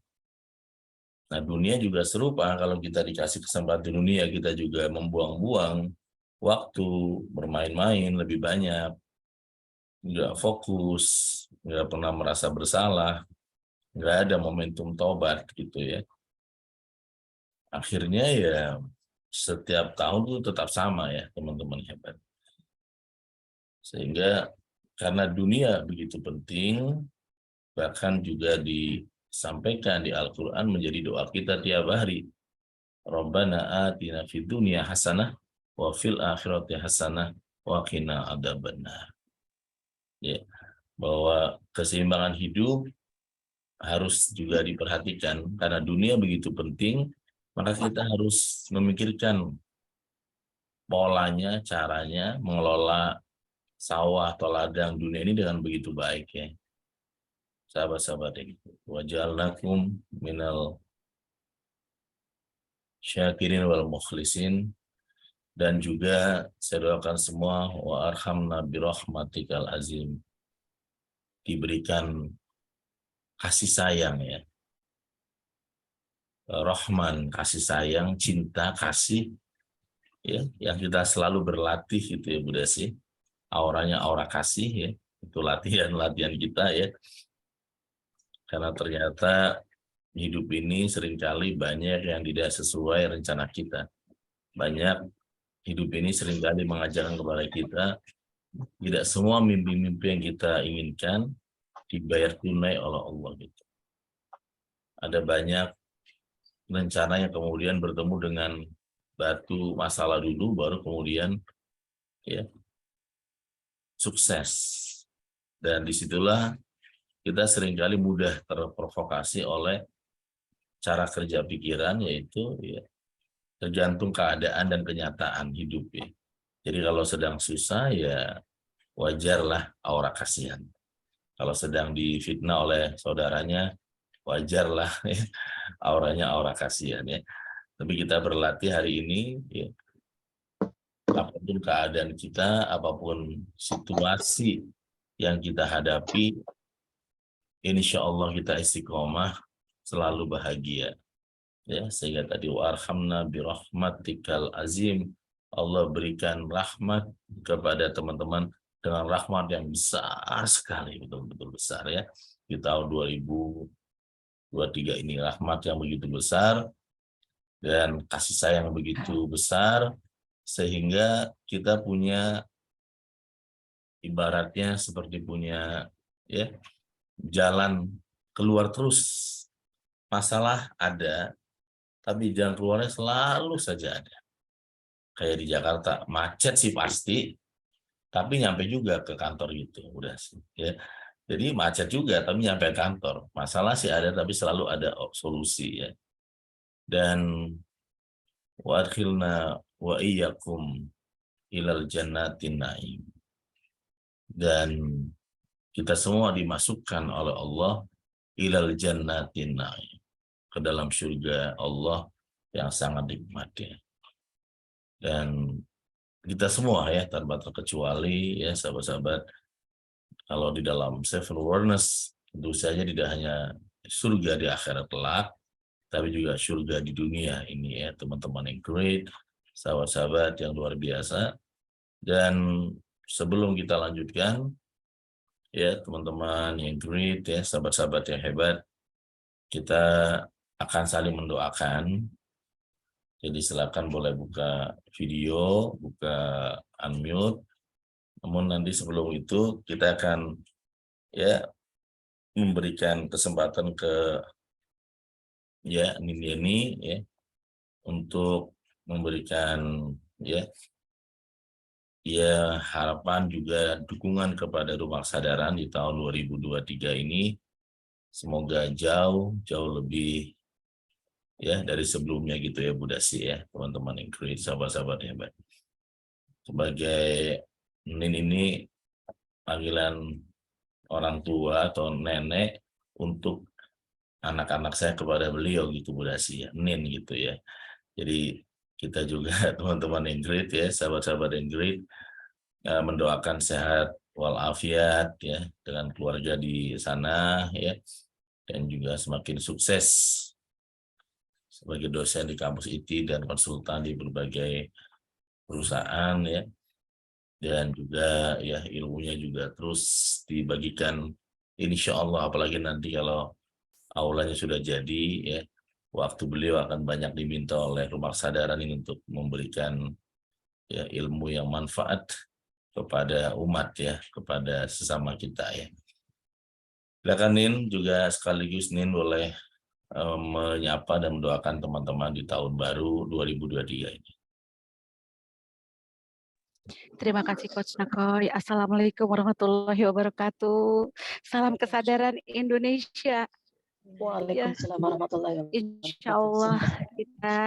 Nah, dunia juga serupa. Kalau kita dikasih kesempatan dunia, kita juga membuang-buang waktu, bermain-main lebih banyak, nggak fokus, nggak pernah merasa bersalah, nggak ada momentum tobat gitu ya. Akhirnya ya setiap tahun itu tetap sama ya teman-teman hebat. Sehingga karena dunia begitu penting, bahkan juga disampaikan di Al-Quran menjadi doa kita tiap hari. Rabbana atina fid dunya hasanah wa fil akhirati hasanah wa qina adzabannar. Ya, bahwa keseimbangan hidup harus juga diperhatikan karena dunia begitu penting, maka kita harus memikirkan polanya, caranya mengelola sawah atau ladang dunia ini dengan begitu baik ya. Sahabat-sahabat ini, wa ja'alnakum minal syakirin wal mukhlisin, dan juga saya doakan semua wa arhamna birahmatikal azim, diberikan kasih sayang ya, Rahman, kasih sayang, cinta, kasih ya, yang kita selalu berlatih gitu ya Bu Desi, auranya aura kasih ya, itu latihan kita ya, karena ternyata hidup ini seringkali banyak yang tidak sesuai rencana kita. Banyak hidup ini seringkali mengajarkan kepada kita, tidak semua mimpi-mimpi yang kita inginkan dibayar tunai oleh Allah gitu. Ada banyak rencana yang kemudian bertemu dengan batu masalah dulu, baru kemudian ya sukses. Dan disitulah kita seringkali mudah terprovokasi oleh cara kerja pikiran, yaitu ya, tergantung keadaan dan kenyataan hidup ya. Jadi kalau sedang susah ya wajarlah aura kasihan. Kalau sedang difitnah oleh saudaranya, wajarlah ya, auranya aura kasihan ya. Tapi kita berlatih hari ini ya, apapun keadaan kita, apapun situasi yang kita hadapi, insya Allah kita istiqomah, selalu bahagia. Ya, sehingga tadi warhamna birahmatikal azim, Allah berikan rahmat kepada teman-teman dengan rahmat yang besar sekali, betul-betul besar ya. Di tahun 2023 ini rahmat yang begitu besar dan kasih sayang begitu besar, sehingga kita punya ibaratnya seperti punya ya jalan keluar terus. Masalah ada, tapi jalan keluarnya selalu saja ada. Kayak di Jakarta, macet sih pasti, tapi nyampe juga ke kantor gitu, udah sih. Ya. Jadi macet juga, tapi nyampe kantor. Masalah sih ada, tapi selalu ada solusi ya. Dan wa adkhilna wa iyyakum ilal jannatin naim. Dan kita semua dimasukkan oleh Allah ilal jannatin naim, ke dalam surga Allah yang sangat nikmat ya. Dan kita semua ya tanpa terkecuali ya sahabat-sahabat, kalau di dalam seven awareness tentu saja tidak hanya surga di akhirat kelak, tapi juga surga di dunia ini ya teman-teman yang great, sahabat-sahabat yang luar biasa. Dan sebelum kita lanjutkan ya teman-teman yang great ya, sahabat-sahabat yang hebat, kita akan saling mendoakan. Jadi silakan boleh buka video, buka unmute. Namun nanti sebelum itu kita akan ya memberikan kesempatan ke ya Nini ya untuk memberikan ya harapan juga dukungan kepada Rumah Kesadaran di tahun 2023 ini. Semoga jauh lebih ya dari sebelumnya gitu ya Bu Dasi ya, teman-teman yang great, sahabat-sahabat hebat. Sebagai Nin ini panggilan orang tua atau nenek untuk anak-anak saya kepada beliau gitu Bu Dasi ya, Nin gitu ya. Jadi kita juga teman-teman Ingrid ya, sahabat-sahabat Ingrid, mendoakan sehat walafiat ya dengan keluarga di sana ya, dan juga semakin sukses sebagai dosen di kampus IT dan konsultan di berbagai perusahaan ya, dan juga ya ilmunya juga terus dibagikan insya Allah, apalagi nanti kalau aulanya sudah jadi ya, waktu beliau akan banyak diminta oleh Rumah Kesadaran ini untuk memberikan ya ilmu yang manfaat kepada umat ya, kepada sesama kita ya. Silakan Nin, juga sekaligus Nin boleh menyapa dan mendoakan teman-teman di tahun baru 2023 ini. Terima kasih Coach Nakoy. Assalamualaikum warahmatullahi wabarakatuh. Salam kesadaran Indonesia. Waalaikumsalam warahmatullahi wabarakatuh. Insya Allah kita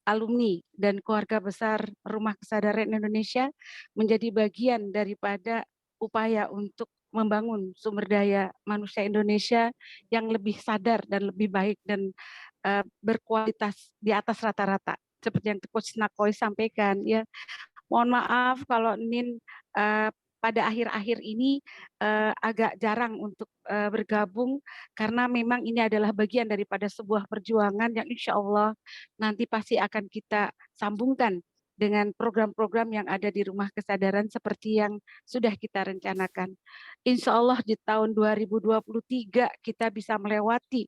alumni dan keluarga besar Rumah Kesadaran Indonesia menjadi bagian daripada upaya untuk membangun sumber daya manusia Indonesia yang lebih sadar dan lebih baik dan berkualitas di atas rata-rata. Seperti yang Coach Nakoy sampaikan ya. Mohon maaf kalau Nin pada akhir-akhir ini agak jarang untuk bergabung karena memang ini adalah bagian daripada sebuah perjuangan yang insya Allah nanti pasti akan kita sambungkan dengan program-program yang ada di Rumah Kesadaran seperti yang sudah kita rencanakan. Insya Allah di tahun 2023 kita bisa melewati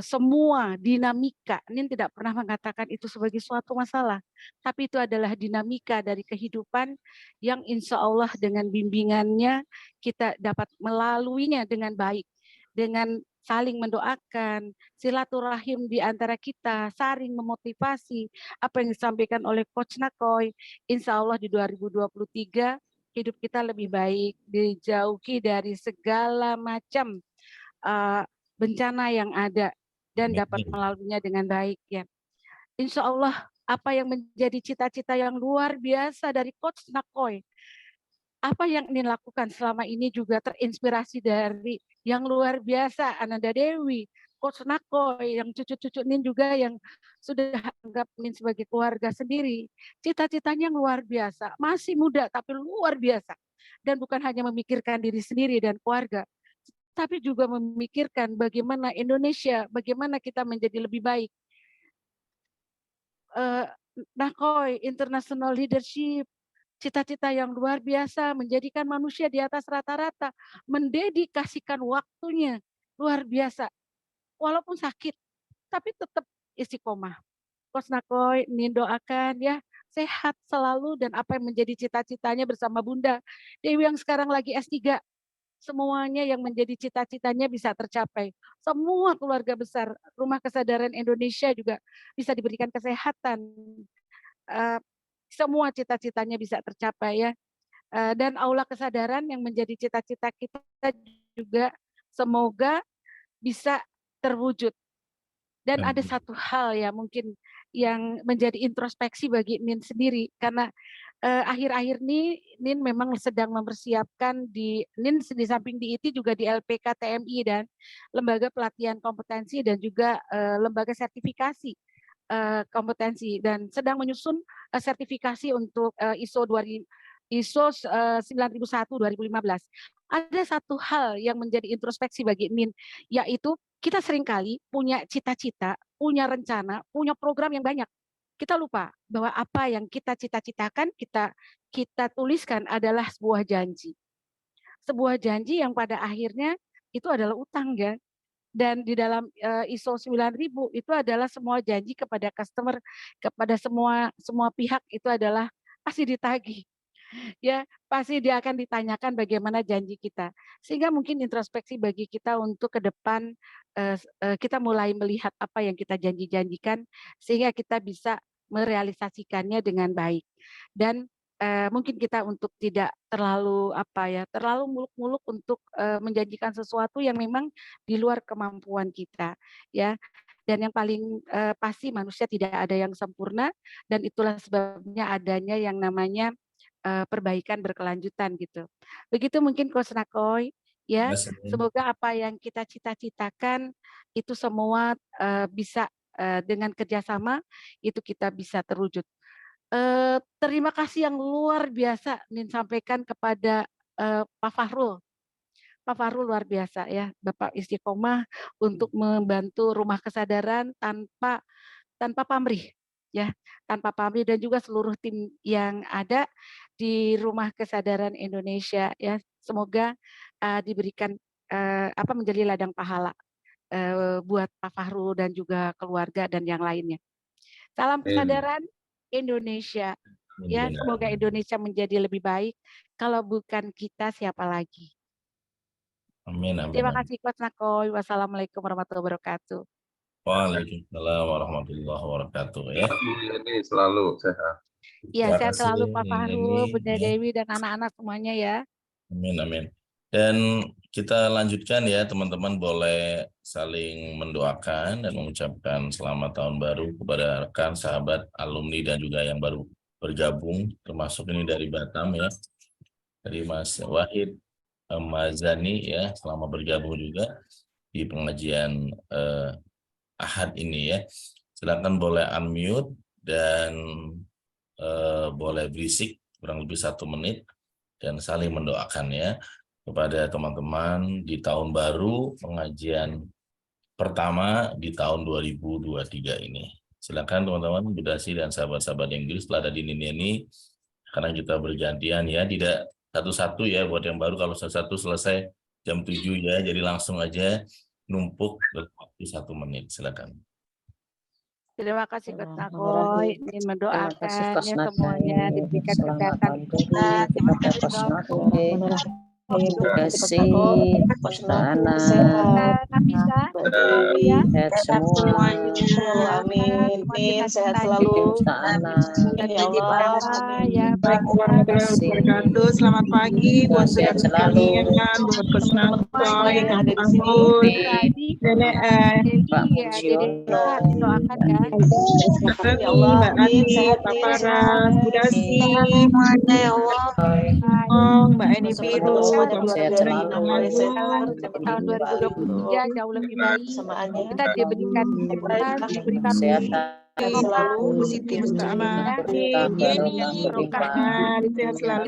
semua dinamika. Nin tidak pernah mengatakan itu sebagai suatu masalah, tapi itu adalah dinamika dari kehidupan yang insya Allah dengan bimbingannya kita dapat melaluinya dengan baik, dengan saling mendoakan, silaturahim di antara kita, saling memotivasi, apa yang disampaikan oleh Coach Nakoy, insya Allah di 2023 hidup kita lebih baik, dijauhi dari segala macam bencana yang ada dan dapat melaluinya dengan baik ya. Insya Allah apa yang menjadi cita-cita yang luar biasa dari Coach Nakoy, apa yang Nin lakukan selama ini juga terinspirasi dari yang luar biasa Ananda Dewi, Coach Nakoy, yang cucu-cucu Nin juga yang sudah anggap Nin sebagai keluarga sendiri. Cita-citanya yang luar biasa, masih muda tapi luar biasa. Dan bukan hanya memikirkan diri sendiri dan keluarga, tapi juga memikirkan bagaimana Indonesia, bagaimana kita menjadi lebih baik. Nakoy, international leadership, cita-cita yang luar biasa, menjadikan manusia di atas rata-rata, mendedikasikan waktunya, luar biasa. Walaupun sakit, tapi tetap istiqomah. Coach Nakoy, Nin doakan ya, sehat selalu dan apa yang menjadi cita-citanya bersama Bunda Dewi yang sekarang lagi S3, semuanya yang menjadi cita-citanya bisa tercapai. Semua keluarga besar Rumah Kesadaran Indonesia juga bisa diberikan kesehatan. Semua cita-citanya bisa tercapai ya. Dan aula kesadaran yang menjadi cita-cita kita juga semoga bisa terwujud. Dan ada satu hal ya mungkin yang menjadi introspeksi bagi Nin sendiri karena akhir-akhir ini Nin memang sedang mempersiapkan Nin di samping di IT juga di LPK TMI dan lembaga pelatihan kompetensi dan juga lembaga sertifikasi kompetensi dan sedang menyusun sertifikasi untuk ISO 9001 2015. Ada satu hal yang menjadi introspeksi bagi Nin, yaitu kita seringkali punya cita-cita, punya rencana, punya program yang banyak. Kita lupa bahwa apa yang kita cita-citakan, kita tuliskan adalah sebuah janji. Sebuah janji yang pada akhirnya itu adalah utang ya. Dan di dalam ISO 9000 itu adalah semua janji kepada customer, kepada semua pihak itu adalah pasti ditagih. Ya, pasti dia akan ditanyakan bagaimana janji kita. Sehingga mungkin introspeksi bagi kita untuk ke depan kita mulai melihat apa yang kita janji-janjikan sehingga kita bisa merealisasikannya dengan baik. Dan mungkin kita untuk tidak terlalu terlalu muluk-muluk untuk menjanjikan sesuatu yang memang di luar kemampuan kita, ya. Dan yang paling pasti manusia tidak ada yang sempurna dan itulah sebabnya adanya yang namanya perbaikan berkelanjutan gitu. Begitu mungkin Coach Nakoy ya. Semoga apa yang kita cita-citakan itu semua bisa dengan kerjasama itu kita bisa terwujud. Terima kasih yang luar biasa Nin sampaikan kepada Pak Fahrul. Pak Fahrul luar biasa ya, Bapak istiqomah untuk membantu rumah kesadaran tanpa pamrih ya, tanpa pamrih, dan juga seluruh tim yang ada di Rumah Kesadaran Indonesia ya. Semoga diberikan menjadi ladang pahala buat Pak Fahrul dan juga keluarga dan yang lainnya. Salam kesadaran Indonesia ya, semoga Indonesia menjadi lebih baik. Kalau bukan kita siapa lagi? Amin, amin. Terima kasih Coach Nakoy. Wassalamualaikum warahmatullahi wabarakatuh. Waalaikumsalam warahmatullahi wabarakatuh ya. Ini selalu sehat. Iya, Terima sehat selalu kasih, Pak Fahrul, Nini, Bunda ya. Dewi dan anak-anak semuanya ya. Amin, amin. Dan kita lanjutkan ya teman-teman, boleh saling mendoakan dan mengucapkan selamat tahun baru kepada rekan, sahabat, alumni dan juga yang baru bergabung, termasuk ini dari Batam ya, dari Mas Wahid Mazani ya, selama bergabung juga di pengajian Ahad ini ya. Silakan boleh unmute dan boleh berisik kurang lebih 1 menit dan saling mendoakan ya kepada teman-teman di tahun baru, pengajian pertama di tahun 2023 ini. Silakan teman-teman Budasi dan sahabat-sahabat Inggris telah ada di ini karena kita bergantian ya, tidak satu-satu ya, buat yang baru kalau satu selesai jam 7 ya, jadi langsung aja numpuk waktu 1 menit. Silakan. Terima kasih Coach Nakoy, ingin mendoakan ya semuanya diberikan Selamat kesehatan tahun baru kepada Coach Nakoy, Budasi, Coach Nana, Nafisa, Dewi, sehat semua. amin, sehat selalu. Ya Allah, ya Wabarakatuh. Selamat pagi buat sehat selalu. buat Coach Nakoy, yang ada di sini. Nenek, Pak ya, jadi Mujiono, doakan ya. Mbak Ani, Pak Paras, Budasi, Ya Allah. Mbak Eni Biru, sehat selalu. Tahun 2023 jauh lebih baik. Kita diberikan kesehatan, diberikan Selalu Siti Musta'amah, berlimpah. sehat selalu,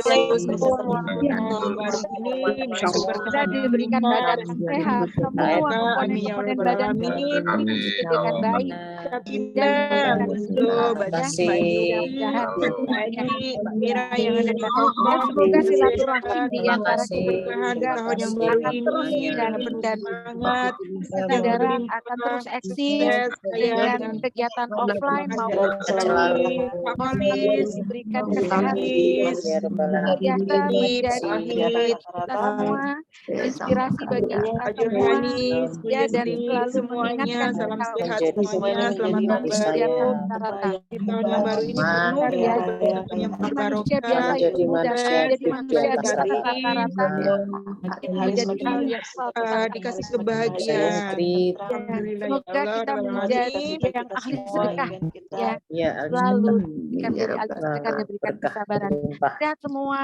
baru ini kita diberikan badan yang sehat, semua komponen badan ini begitu dengan baik dan Mira yang ada di Hong Kong, semoga silaturahmi di antara kita tahun yang baru akan terus ini menjalin dan semangat, kesadaran akan terus eksis dengan kegiatan offline maupun online, diberikan kesehatan biasa menjadi kita semua inspirasi bagi kita semua ya, dan selalu mengingatkan salam sehat Menjadi semuanya, selamat tahun baru di tahun yang baru ini benar ya, yang manusia biasa menjadi itu mudah manusia jadi manusia biasa berkah. rata-rata itu menjadi hal yang dikasih kebahagiaan. Treat. Semoga kita menjadi yang ahli sedekah ya, Ya, selalu jika menjadi ahli sedekah dan berikan kesabaran. Sehat semua.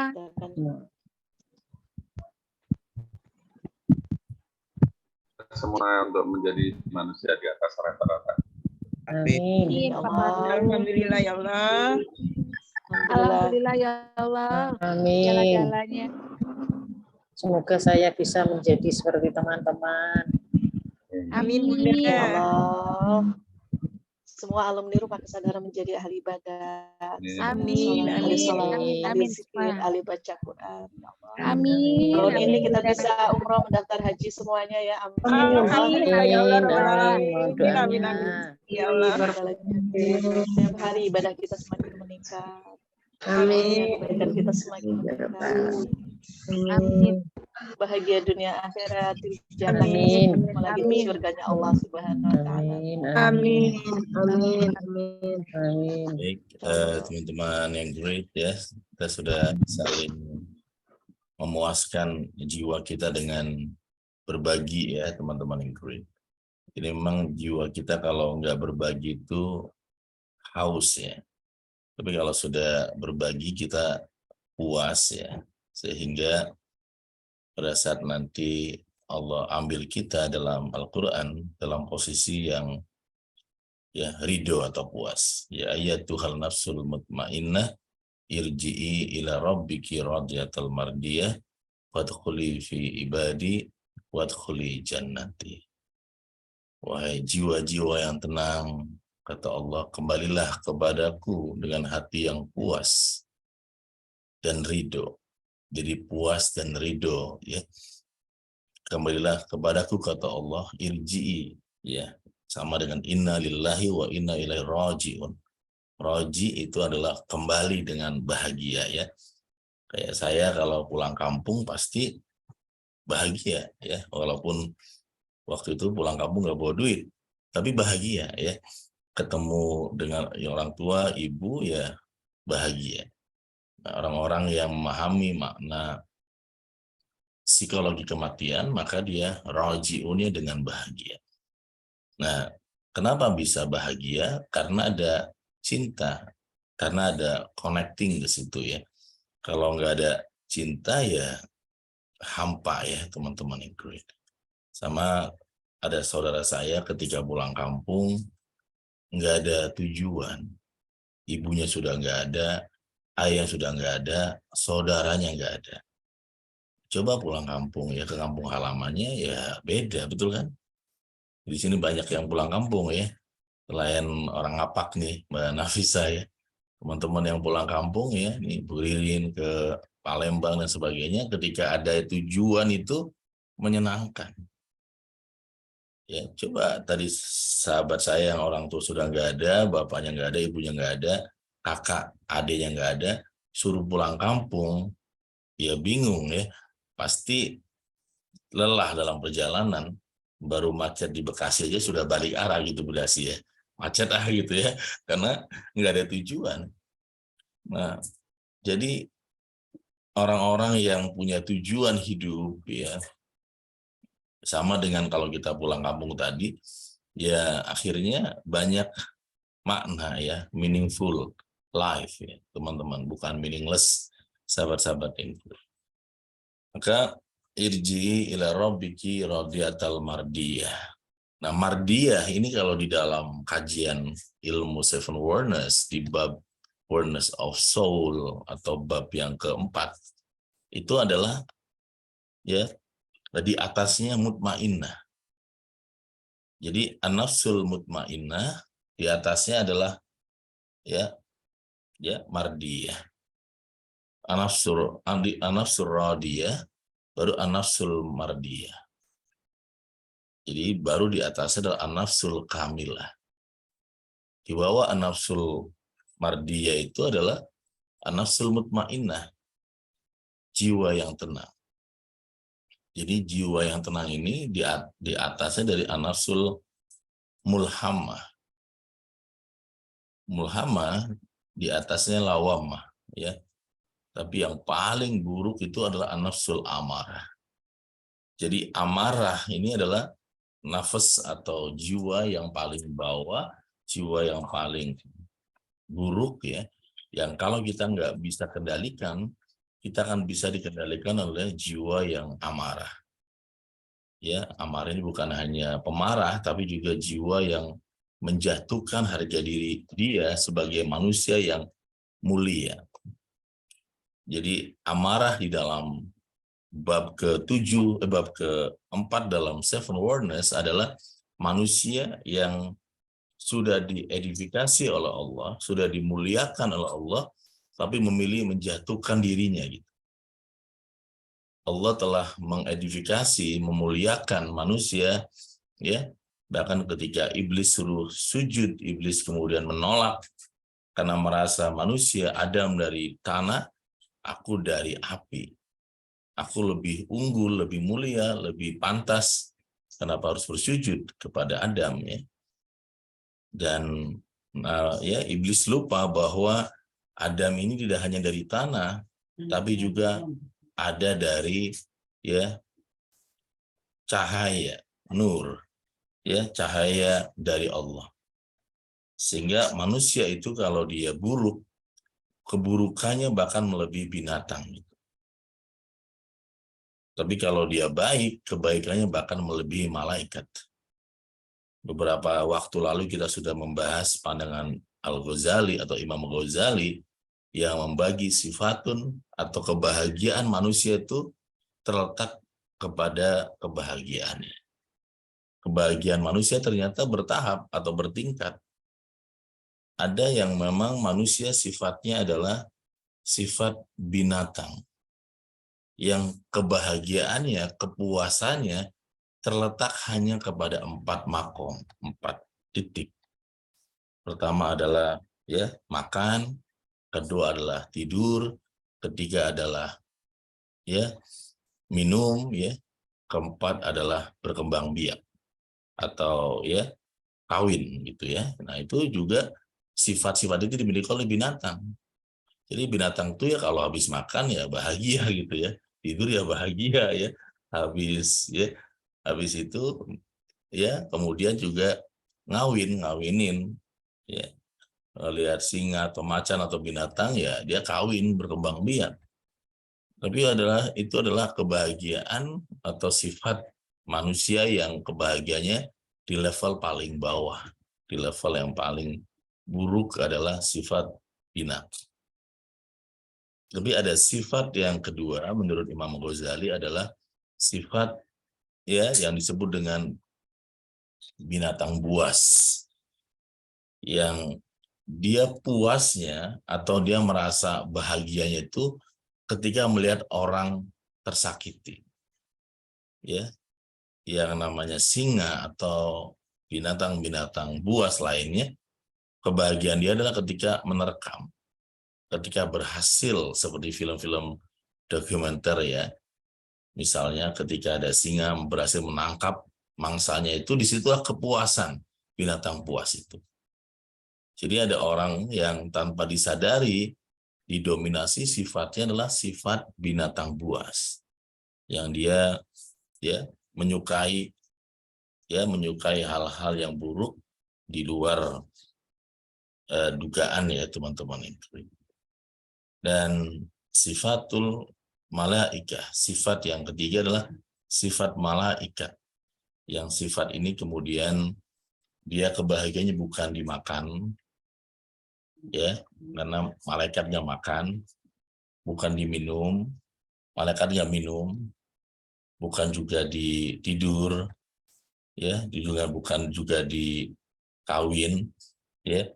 Semua untuk menjadi manusia di atas rata-rata. Amin. Alhamdulillah ya Allah. Alhamdulillah ya Allah. Amin. Jalan-jalannya. Semoga saya bisa menjadi seperti teman-teman. Amin Bunda. Ya Allah. Semua alumni Rumah Kesadaran menjadi ahli ibadah. Amin. Ahli sholat, Amin. ahli Amin. zikir, ahli baca Quran. Amin. Tahun ini kita bisa umroh mendaftar haji semuanya ya. Amin. Amin. Amin. Ya Allah. Setiap hari ibadah kita semakin meningkat. Amin. Kebaikan kita semakin meningkat. Amin. Bahagia dunia akhirat, jannah Amin. lagi di surganya Allah Subhanahu wa taala. Amin. Amin. Amin. Amin. Baik, teman-teman yang great ya, kita sudah saling memuaskan jiwa kita dengan berbagi ya teman-teman yang great. Jadi memang jiwa kita kalau nggak berbagi itu haus ya. Tapi kalau sudah berbagi kita puas ya. Sehingga pada saat nanti Allah ambil kita dalam Al-Quran dalam posisi yang ya ridho atau puas. Ya ayyatuhal nafsul mutmainnah irji'i ila rabbiki radiyatal mardiyah wadkhuli fi ibadi wadkhuli jannati. Wahai jiwa-jiwa yang tenang, kata Allah, kembalilah kepadaku dengan hati yang puas dan ridho. Jadi puas dan ridho, ya. Kembalilah kepadaku, kata Allah, irji'i, ya. Sama dengan inna lillahi wa inna ilaihi raji'un. Raji itu adalah kembali dengan bahagia, ya. Kayak saya kalau pulang kampung pasti bahagia, ya. Walaupun waktu itu pulang kampung nggak bawa duit, tapi bahagia, ya. Ketemu dengan orang tua, ibu, ya bahagia. Nah, orang-orang yang memahami makna psikologi kematian, maka dia raji'unnya dengan bahagia. Nah, kenapa bisa bahagia? Karena ada cinta, karena ada connecting di situ, ya. Kalau nggak ada cinta, ya hampa, ya teman-teman yang great. Sama ada saudara saya ketika pulang kampung, nggak ada tujuan. Ibunya sudah nggak ada, ayah sudah nggak ada, saudaranya nggak ada. Coba pulang kampung, ya ke kampung halamannya, ya beda, betul kan? Di sini banyak yang pulang kampung, ya. Selain orang Ngapak nih, Mbak Nafisa, ya. Teman-teman yang pulang kampung, ya, nih Bu Ririn ke Palembang dan sebagainya, ketika ada tujuan itu menyenangkan. Ya, coba tadi sahabat saya yang orang tua sudah nggak ada, bapaknya nggak ada, ibunya nggak ada, kakak, adiknya nggak ada, suruh pulang kampung, ya bingung, ya. Pasti lelah dalam perjalanan, baru macet di Bekasi aja sudah balik arah gitu, Bekasi, ya. Macet gitu, ya, karena nggak ada tujuan. Nah, jadi orang-orang yang punya tujuan hidup, ya, sama dengan kalau kita pulang kampung tadi, ya akhirnya banyak makna, ya, meaningful life, ya teman-teman, bukan meaningless, sahabat-sahabat yang great. Maka irji'i ila rabbiki radiyatal mardiyah. Nah, mardiyah ini kalau di dalam kajian ilmu seven awareness di bab awareness of soul atau bab yang keempat, itu adalah, ya, di atasnya mutmainnah. Jadi an-nafsul mutmainnah, di atasnya adalah, ya mardiyah. An-nafsul radiyah, baru an-nafsul mardiyah. Jadi baru di atasnya adalah an-nafsul kamilah. Di bawah an-nafsul mardiyah itu adalah an-nafsul mutmainnah, jiwa yang tenang. Jadi jiwa yang tenang ini di atasnya dari an-nafsul mulhamah. Mulhamah di atasnya lawamah, ya. Tapi yang paling buruk itu adalah an-nafsul amarah. Jadi amarah ini adalah nafas atau jiwa yang paling bawah, jiwa yang paling buruk, ya. Yang kalau kita nggak bisa kendalikan, kita akan bisa dikendalikan oleh jiwa yang amarah. Ya, amarah ini bukan hanya pemarah, tapi juga jiwa yang menjatuhkan harga diri dia sebagai manusia yang mulia. Jadi amarah di dalam bab bab keempat dalam seven awareness adalah manusia yang sudah diedifikasi oleh Allah, sudah dimuliakan oleh Allah, tapi memilih menjatuhkan dirinya, gitu. Allah telah mengedifikasi, memuliakan manusia, ya. Bahkan ketika iblis suruh sujud, iblis kemudian menolak karena merasa manusia, Adam dari tanah, aku dari api. Aku lebih unggul, lebih mulia, lebih pantas. Kenapa harus bersujud kepada Adam, ya? Dan ya iblis lupa bahwa Adam ini tidak hanya dari tanah, tapi juga ada dari, ya, cahaya, nur, ya, cahaya dari Allah. Sehingga manusia itu kalau dia buruk, keburukannya bahkan melebihi binatang. Tapi kalau dia baik, kebaikannya bahkan melebihi malaikat. beberapa waktu lalu kita sudah membahas pandangan Al-Ghazali atau Imam Ghazali yang membagi sifatun atau kebahagiaan manusia itu terletak kepada kebahagiaannya. Kebahagiaan manusia ternyata bertahap atau bertingkat. Ada yang memang manusia sifatnya adalah sifat binatang, yang kebahagiaannya, kepuasannya terletak hanya kepada 4 makom, 4 titik. Pertama adalah ya makan, kedua adalah tidur, ketiga adalah ya minum, ya keempat adalah berkembang biak atau ya kawin gitu ya. Nah itu juga sifat-sifat itu dimiliki oleh binatang. Jadi binatang itu ya kalau habis makan ya bahagia gitu ya, tidur ya bahagia ya, habis itu ya kemudian juga ngawinin ya, lihat singa atau macan atau binatang ya dia kawin berkembang biak. Tapi itu adalah kebahagiaan atau sifat manusia yang kebahagiaannya di level paling bawah, di level yang paling buruk adalah sifat binatang. Tapi ada sifat yang kedua menurut Imam Ghazali adalah sifat ya yang disebut dengan binatang buas, yang dia puasnya atau dia merasa bahagianya itu ketika melihat orang tersakiti. Ya, yang namanya singa atau binatang-binatang buas lainnya, kebahagiaan dia adalah ketika menerkam, ketika berhasil seperti film-film dokumenter ya. Misalnya ketika ada singa berhasil menangkap mangsanya itu, disitulah kepuasan binatang buas itu. Jadi ada orang yang tanpa disadari didominasi sifatnya adalah sifat binatang buas, yang dia ya menyukai hal-hal yang buruk di luar dugaan ya teman-teman itu. Dan sifatul malaikah, sifat yang ketiga adalah sifat malaikat, yang sifat ini kemudian dia kebahagiaannya bukan dimakan ya, karena malaikatnya makan, bukan diminum, malaikatnya minum, bukan juga di tidur ya, bukan juga di kawin ya.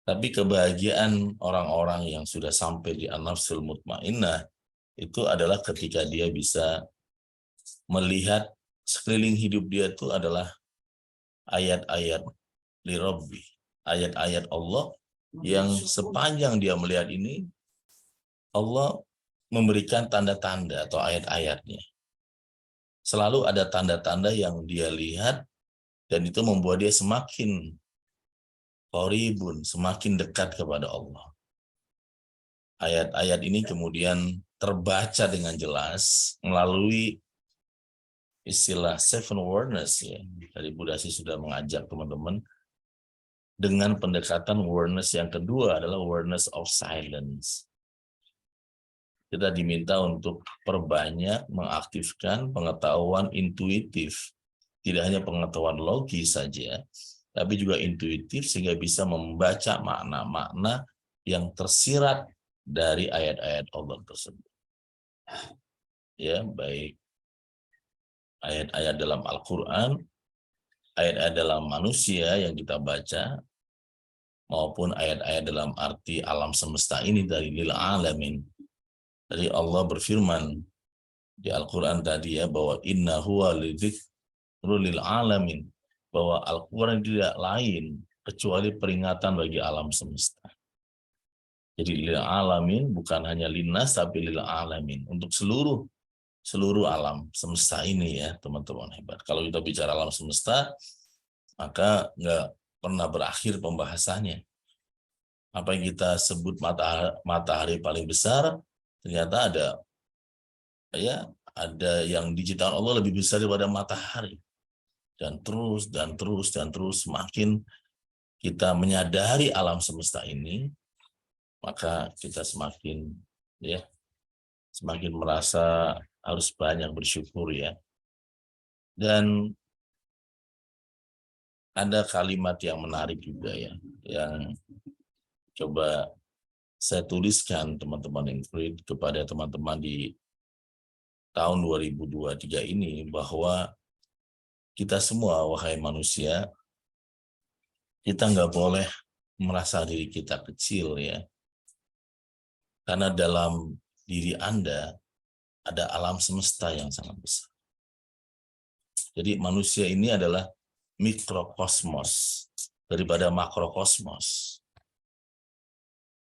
Tapi kebahagiaan orang-orang yang sudah sampai di an-nafsul mutmainnah itu adalah ketika dia bisa melihat sekeliling hidup dia itu adalah ayat-ayat li Rabbi, ayat-ayat Allah yang sepanjang dia melihat ini Allah memberikan tanda-tanda atau ayat-ayatnya. Selalu ada tanda-tanda yang dia lihat dan itu membuat dia semakin qaribun, semakin dekat kepada Allah. Ayat-ayat ini kemudian terbaca dengan jelas melalui istilah seven awareness ya. Tadi Bu Dasi sudah mengajak teman-teman dengan pendekatan awareness yang kedua adalah awareness of silence. Kita diminta untuk perbanyak mengaktifkan pengetahuan intuitif. Tidak hanya pengetahuan logis saja, tapi juga intuitif sehingga bisa membaca makna-makna yang tersirat dari ayat-ayat Allah tersebut. Ya, baik ayat-ayat dalam Al-Quran, ayat-ayat dalam manusia yang kita baca, maupun ayat-ayat dalam arti alam semesta ini dari lil alamin. Jadi Allah berfirman di Al-Quran tadi ya, bahwa inna huwa lidzikrul lil alamin, bahwa Al-Quran tidak lain kecuali peringatan bagi alam semesta. Jadi lil alamin bukan hanya linnas tapi lil alamin, untuk seluruh alam semesta ini ya teman-teman hebat. Kalau kita bicara alam semesta maka nggak pernah berakhir pembahasannya. Apa yang kita sebut matahari paling besar, ternyata ada yang diciptakan Allah lebih besar daripada matahari. Dan terus semakin kita menyadari alam semesta ini, maka kita semakin merasa harus banyak bersyukur ya. Dan ada kalimat yang menarik juga ya, yang coba saya tuliskan teman-teman yang Ingrid kepada teman-teman di tahun 2023 ini, bahwa kita semua, wahai manusia, kita nggak boleh merasa diri kita kecil ya. Karena dalam diri Anda ada alam semesta yang sangat besar. Jadi manusia ini adalah mikrokosmos daripada makrokosmos.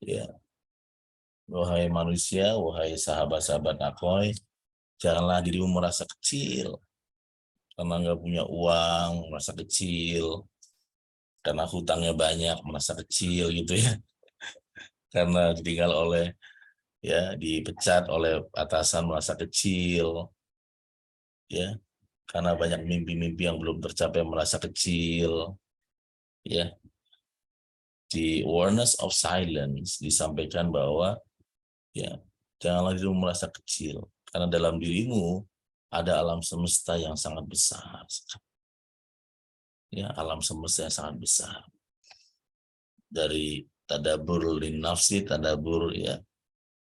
Ya. Wahai manusia, wahai sahabat-sahabat Akhoy, janganlah dirimu merasa kecil. Karena nggak punya uang, merasa kecil. Karena hutangnya banyak, merasa kecil gitu ya. Karena ditinggal oleh, ya, dipecat oleh atasan, merasa kecil. Ya. Karena banyak mimpi-mimpi yang belum tercapai, merasa kecil. Ya. Di awareness of silence disampaikan bahwa ya, janganlah dirimu merasa kecil, karena dalam dirimu ada alam semesta yang sangat besar. Ya, alam semesta yang sangat besar. Dari tadabur linnafsi, tadabur ya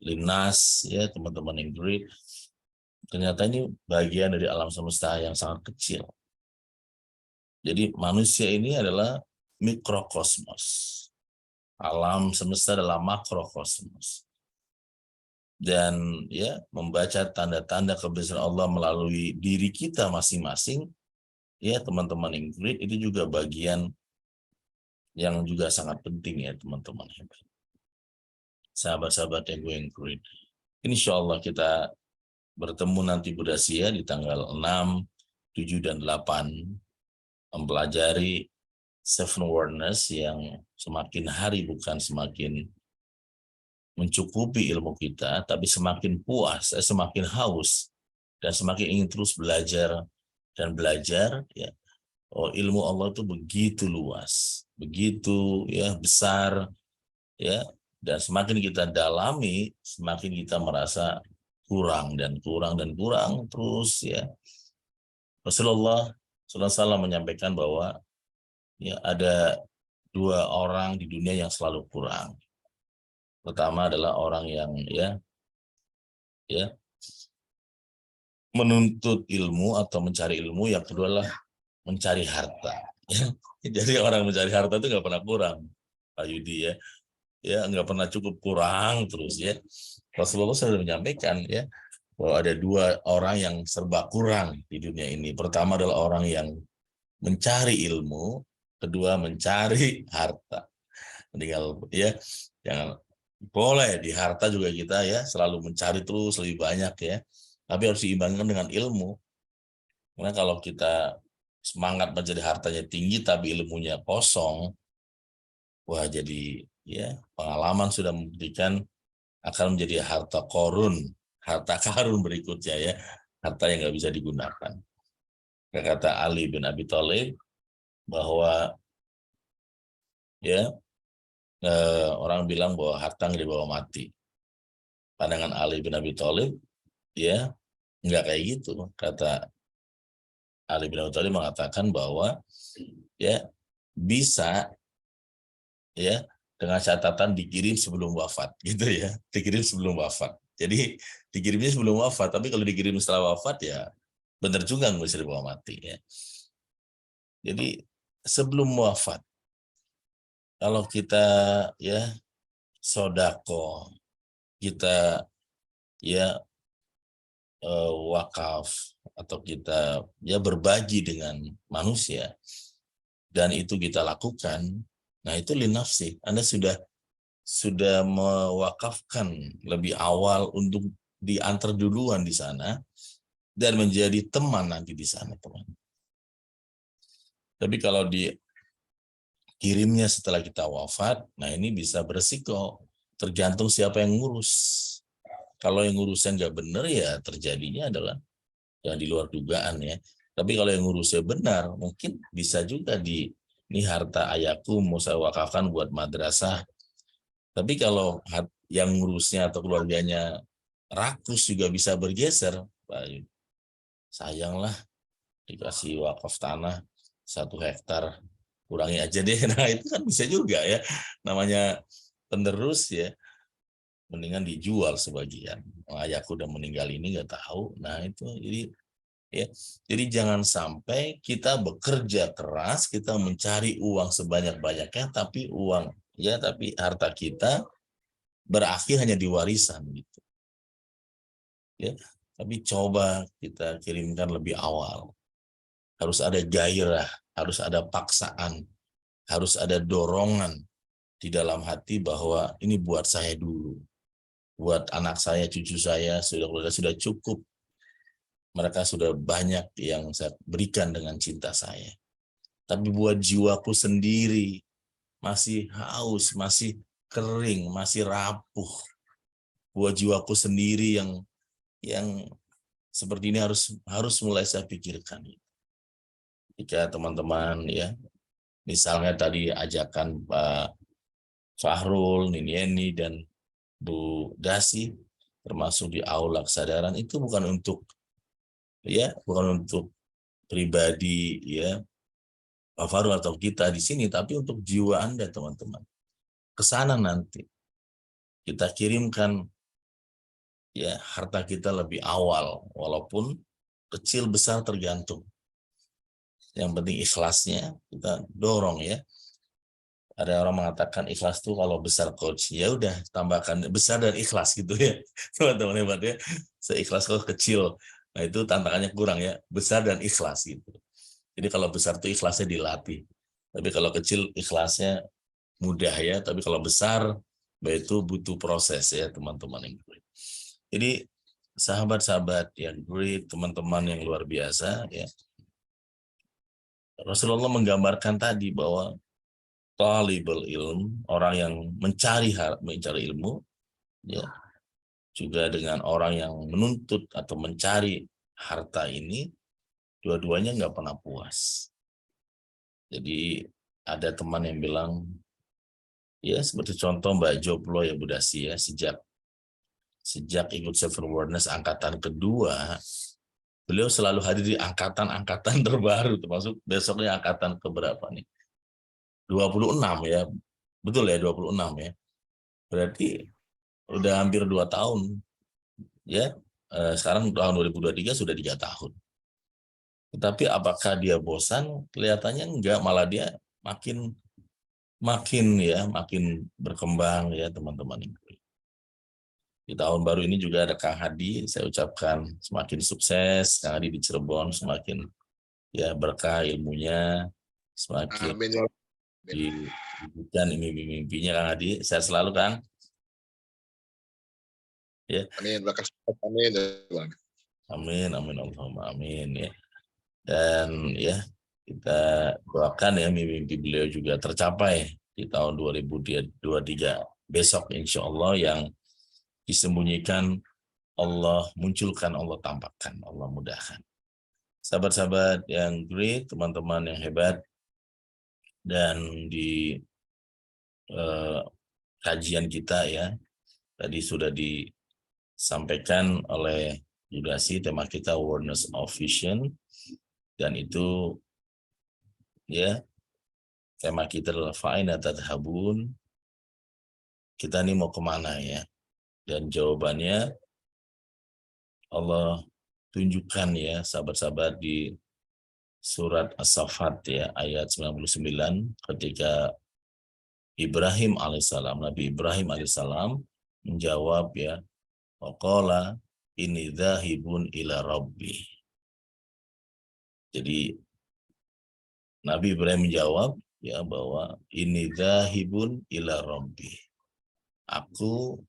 linnas, ya teman-teman yang great. Ternyata ini bagian dari alam semesta yang sangat kecil. Jadi manusia ini adalah mikrokosmos. Alam semesta adalah makrokosmos. Dan ya, membaca tanda-tanda kebesaran Allah melalui diri kita masing-masing, ya teman-teman yang great, itu juga bagian yang juga sangat penting ya teman-teman. Sahabat-sahabat yang great. Insya Allah kita bertemu nanti Budasia di tanggal 6, 7, dan 8, mempelajari Seven Awareness yang semakin hari bukan semakin mencukupi ilmu kita, tapi semakin puas, semakin haus, dan semakin ingin terus belajar dan belajar. Ya, oh, ilmu Allah itu begitu luas, begitu ya besar, ya, dan semakin kita dalami, semakin kita merasa kurang dan kurang dan kurang terus ya. Rasulullah SAW menyampaikan bahwa ya ada dua orang di dunia yang selalu kurang. Pertama adalah orang yang ya menuntut ilmu atau mencari ilmu, yang kedua adalah mencari harta. Ya. Jadi orang mencari harta itu nggak pernah kurang, Pak Yudi ya. Ya nggak pernah cukup, kurang terus ya. Rasulullah sudah menyampaikan ya bahwa ada dua orang yang serba kurang di dunia ini. Pertama adalah orang yang mencari ilmu, kedua mencari harta. Tinggal ya, jangan boleh di harta juga kita ya selalu mencari terus lebih banyak ya, tapi harus diimbangkan dengan ilmu. Karena kalau kita semangat mencari hartanya tinggi tapi ilmunya kosong, wah jadi ya pengalaman sudah membuktikan akan menjadi harta korun, harta karun berikutnya ya, harta yang nggak bisa digunakan. Kata Ali bin Abi Thalib bahwa ya orang bilang bahwa harta nggak dibawa mati. Pandangan Ali bin Abi Thalib ya nggak kayak gitu. Kata Ali bin Abi Thalib mengatakan bahwa ya bisa ya dengan catatan dikirim sebelum wafat gitu ya, dikirim sebelum wafat. Jadi dikirimnya sebelum wafat, tapi kalau dikirim setelah wafat ya benar juga nggak bisa dibawa mati ya. Jadi sebelum wafat, kalau kita ya sodako, kita ya wakaf, atau kita ya berbagi dengan manusia, dan itu kita lakukan, nah itu linafsi. Anda sudah mewakafkan lebih awal untuk diantar duluan di sana dan menjadi teman nanti di sana, teman. Tapi kalau dikirimnya setelah kita wafat, nah ini bisa beresiko, tergantung siapa yang ngurus. Kalau yang ngurusnya nggak benar ya terjadinya adalah yang di luar dugaan ya. Tapi kalau yang ngurusnya benar, mungkin bisa juga ini harta ayahku mau saya wakafkan buat madrasah. Tapi kalau yang ngurusnya atau keluarganya rakus juga bisa bergeser. Sayanglah dikasih wakaf tanah 1 hektar kurangi aja deh. Nah itu kan bisa juga ya, namanya penerus ya, mendingan dijual sebagian. Ayahku udah meninggal ini nggak tahu. Nah itu jadi jangan sampai kita bekerja keras, kita mencari uang sebanyak-banyaknya, tapi tapi harta kita berakhir hanya di warisan gitu. Ya, tapi coba kita kirimkan lebih awal. Harus ada gairah, harus ada paksaan, harus ada dorongan di dalam hati bahwa ini buat saya dulu. Buat anak saya, cucu saya, sudah cukup. Mereka sudah banyak yang saya berikan dengan cinta saya. Tapi buat jiwaku sendiri, masih haus, masih kering, masih rapuh. Buat jiwaku sendiri yang seperti ini harus mulai saya pikirkan. Jika teman-teman ya, misalnya tadi ajakan Pak Fahrul, Nini Eni, dan Bu Dasi, termasuk di aula kesadaran, itu bukan untuk pribadi ya Pak Fahrul atau kita di sini, tapi untuk jiwa Anda teman-teman. Ke sana nanti kita kirimkan ya harta kita lebih awal, walaupun kecil besar tergantung. Yang penting ikhlasnya kita dorong ya. Ada orang mengatakan ikhlas tuh kalau besar coach, ya udah tambahkan besar dan ikhlas gitu ya teman-teman hebat ya. Seikhlas kalau kecil, nah itu tantangannya kurang ya, besar dan ikhlas gitu. Jadi kalau besar tuh ikhlasnya dilatih, tapi kalau kecil ikhlasnya mudah ya, tapi kalau besar itu butuh proses ya teman-teman yang great. Jadi sahabat-sahabat yang great, teman-teman yang luar biasa ya, Rasulullah menggambarkan tadi bahwa talibul ilm, orang yang mencari ilmu, ya, juga dengan orang yang menuntut atau mencari harta ini, dua-duanya nggak pernah puas. Jadi ada teman yang bilang, ya seperti contoh Mbak Joplo ya Bu Dasi ya, sejak ikut Self Awareness angkatan kedua, beliau selalu hadir di angkatan-angkatan terbaru, termasuk besoknya angkatan keberapa nih? 26 ya, betul ya 26 ya. Berarti udah hampir 2 tahun ya. Sekarang tahun 2023 sudah 3 tahun. Tetapi apakah dia bosan? Kelihatannya enggak, malah dia makin berkembang ya teman-teman. Di tahun baru ini juga ada Kang Hadi, saya ucapkan semakin sukses, Kang Hadi di Cirebon semakin ya berkah ilmunya, semakin diwujudkan mimpi-mimpinya Kang Hadi. Sehat selalu Kang. Ya. Amin, amin. Amin, amin, Allahumma amin ya. Dan ya kita doakan ya mimpi beliau juga tercapai di tahun 2023 besok insya Allah, yang disembunyikan Allah munculkan, Allah tampakkan, Allah mudahkan. Sahabat-sahabat yang great, teman-teman yang hebat, dan di kajian kita ya tadi sudah disampaikan oleh Yudasi, tema kita awareness of vision, dan itu ya tema kita adalah fa'ina tadhabun, kita ini mau kemana ya, dan jawabannya Allah tunjukkan ya sahabat-sahabat di surat As-Saffat ya ayat 99, ketika Nabi Ibrahim alaihissalam menjawab ya, waqala inni dzahibun ila rabbi. Jadi Nabi Ibrahim menjawab ya bahwa inni dzahibun ila rabbi. Aku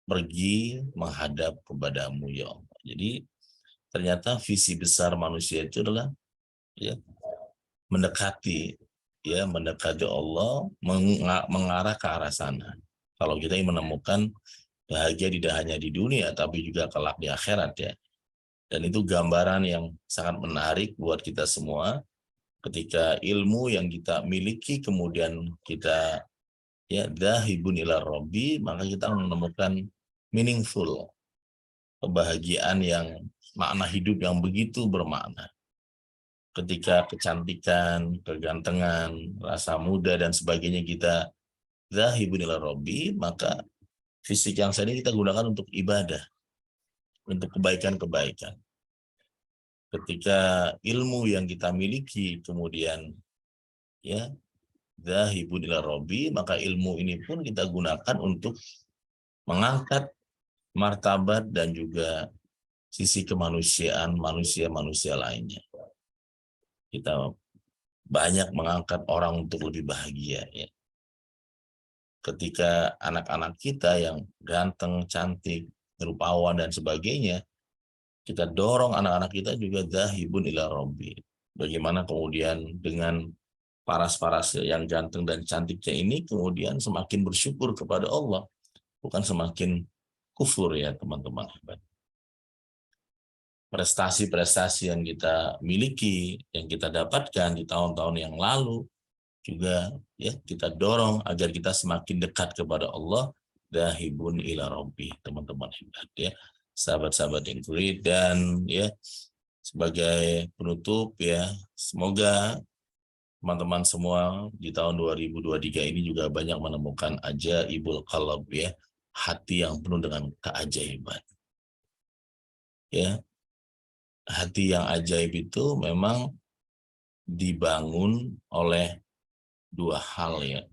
pergi menghadap kepadamu ya Allah. Jadi ternyata visi besar manusia itu adalah ya mendekati Allah, mengarah ke arah sana. Kalau kita ingin menemukan bahagia tidak hanya di dunia tapi juga kelak di akhirat ya. Dan itu gambaran yang sangat menarik buat kita semua, ketika ilmu yang kita miliki kemudian kita ya dzahibun ila rabbi, maka kita menemukan meaningful, kebahagiaan yang makna hidup yang begitu bermakna. ketika kecantikan, kegantengan, rasa muda dan sebagainya kita dzahibun ila rabbi, maka fisik yang sehat ini kita gunakan untuk ibadah, untuk kebaikan-kebaikan. Ketika ilmu yang kita miliki kemudian ya dzahibun ila rabbi, maka ilmu ini pun kita gunakan untuk mengangkat martabat dan juga sisi kemanusiaan manusia-manusia lainnya. Kita banyak mengangkat orang untuk lebih bahagia ya. Ketika anak-anak kita yang ganteng, cantik, rupawan dan sebagainya, kita dorong anak-anak kita juga dzahibun ila rabbi. Bagaimana kemudian dengan paras-paras yang ganteng dan cantiknya ini kemudian semakin bersyukur kepada Allah, bukan semakin kufur ya teman-teman. Prestasi-prestasi yang kita miliki, yang kita dapatkan di tahun-tahun yang lalu juga ya kita dorong agar kita semakin dekat kepada Allah, dzahibun ila rabbi, teman-teman hebat ya, sahabat-sahabat yang kulit. Dan ya sebagai penutup ya, semoga teman-teman semua di tahun 2023 ini juga banyak menemukan ajaibul qalb ya, hati yang penuh dengan keajaiban. Ya, hati yang ajaib itu memang dibangun oleh dua hal ya.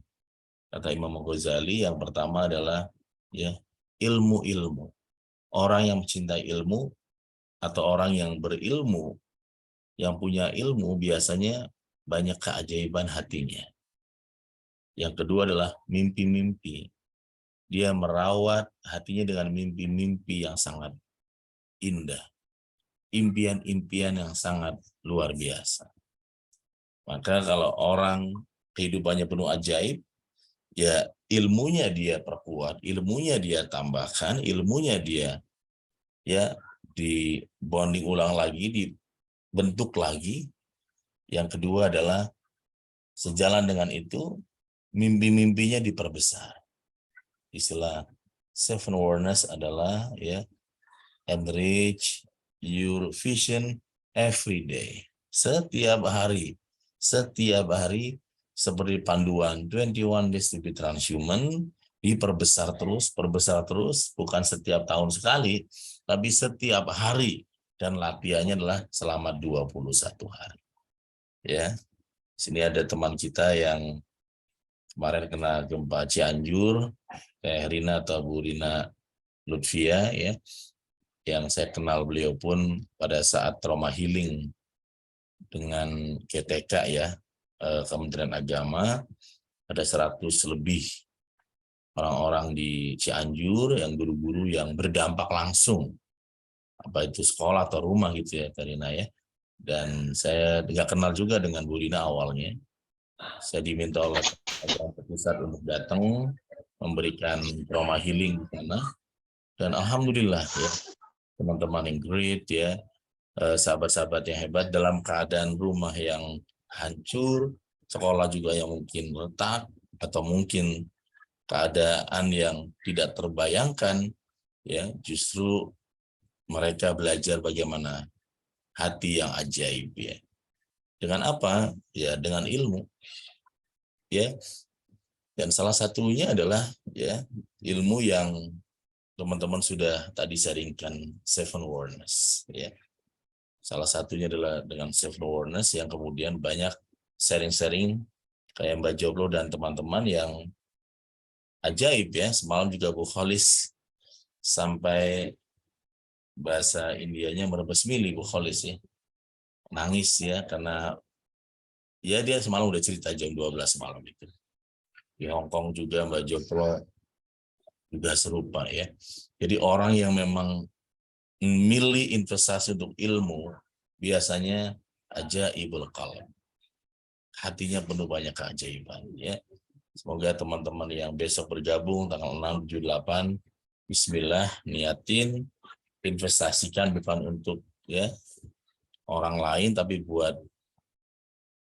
Kata Imam Ghazali, yang pertama adalah ya ilmu-ilmu. Orang yang mencintai ilmu atau orang yang berilmu, yang punya ilmu biasanya banyak keajaiban hatinya. Yang kedua adalah mimpi-mimpi. Dia merawat hatinya dengan mimpi-mimpi yang sangat indah. Impian-impian yang sangat luar biasa. Maka kalau orang kehidupannya penuh ajaib, ya ilmunya dia perkuat, ilmunya dia tambahkan, ilmunya dia ya dibonding ulang lagi, dibentuk lagi. Yang kedua adalah sejalan dengan itu, mimpi-mimpinya diperbesar. Istilah self-awareness adalah ya enrich your vision every day. Setiap hari seperti panduan 21 Days to be Transhuman, diperbesar terus, bukan setiap tahun sekali, tapi setiap hari, dan latihannya adalah selama 21 hari. Ya, sini ada teman kita yang kemarin kena gempa Cianjur, kayak Rina atau Bu Rina Lutfia ya, yang saya kenal beliau pun pada saat trauma healing dengan GTK ya, Kementerian Agama, ada 100 lebih orang-orang di Cianjur yang guru-guru yang berdampak langsung, apa itu sekolah atau rumah gitu ya Karina ya. Dan saya nggak kenal juga dengan Bu Rina awalnya. Saya diminta oleh pusat untuk datang memberikan trauma healing di sana, dan alhamdulillah ya teman-teman yang great ya, sahabat-sahabat yang hebat, dalam keadaan rumah yang hancur, sekolah juga yang mungkin retak, atau mungkin keadaan yang tidak terbayangkan, ya justru mereka belajar bagaimana hati yang ajaib ya. Dengan apa? Ya dengan ilmu. Ya. Dan salah satunya adalah ya ilmu yang teman-teman sudah tadi sharingkan, self-awareness ya. Salah satunya adalah dengan self-awareness yang kemudian banyak sharing-sharing kayak Mbak Joblo dan teman-teman yang ajaib ya. Semalam juga Bu Kholis sampai bahasa Indianya merebes mili Bu Kholis ya. Nangis ya karena ya dia semalam udah cerita jam 12 malam itu. Di Hong Kong juga Mbak Joblo juga serupa ya. Jadi orang yang memang milih investasi untuk ilmu biasanya ajaibul qalb. Hatinya penuh banyak keajaiban ya. Semoga teman-teman yang besok bergabung tanggal 6, 7, 8 bismillah niatin investasikan bukan untuk ya orang lain tapi buat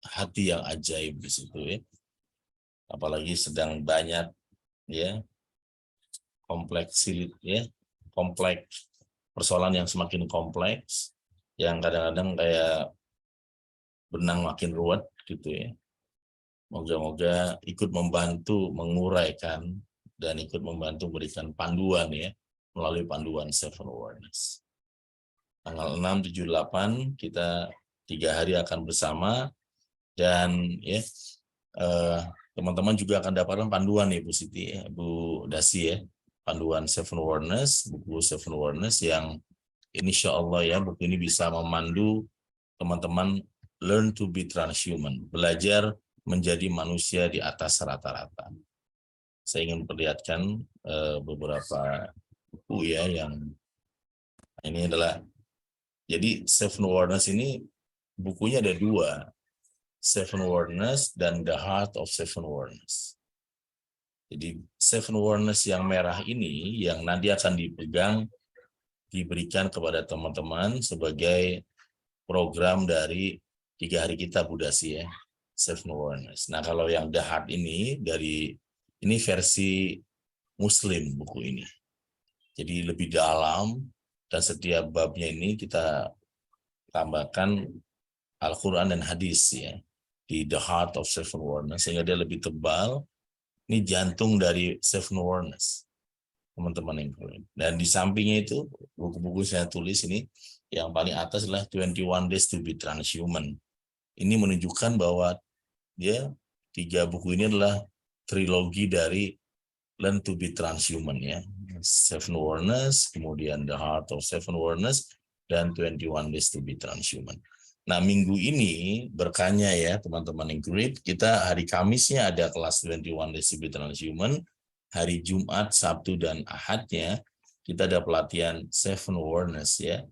hati yang ajaib di situ ya. Apalagi sedang banyak ya kompleks persoalan yang semakin kompleks, yang kadang-kadang kayak benang makin ruwet gitu ya. Moga-moga ikut membantu menguraikan dan ikut membantu memberikan panduan ya melalui panduan Self Awareness. Tanggal 6, 7, 8 kita 3 hari akan bersama dan ya teman-teman juga akan dapatkan panduan ya Bu Siti ya, Bu Dasi ya, panduan Self Awareness, buku Self Awareness yang insya Allah ya buku ini bisa memandu teman-teman learn to be transhuman, belajar menjadi manusia di atas rata-rata. Saya ingin memperlihatkan beberapa buku ya yang ini adalah, jadi Self Awareness ini bukunya ada 2, Self Awareness dan The Heart of Self Awareness. Jadi Self Awareness yang merah ini yang nanti akan diberikan kepada teman-teman sebagai program dari 3 hari kita Bu Dasi ya, Self Awareness. Nah kalau yang The Heart ini ini versi Muslim buku ini. Jadi lebih dalam dan setiap babnya ini kita tambahkan Al-Quran dan hadis ya di The Heart of Self Awareness sehingga dia lebih tebal. Ini jantung dari Self Awareness teman-teman yang keren. Dan di sampingnya itu buku-buku saya tulis ini yang paling atas adalah 21 Days to be Transhuman. Ini menunjukkan bahwa dia 3 buku ini adalah trilogi dari Learn to be Transhuman ya. Self Awareness, kemudian The Heart of Self Awareness, dan 21 Days to be Transhuman. Nah minggu ini berkahnya ya teman-teman yang great, kita hari Kamisnya ada kelas 21 Days to be Transhuman, hari Jumat, Sabtu, dan Ahadnya kita ada pelatihan Self Awareness ya.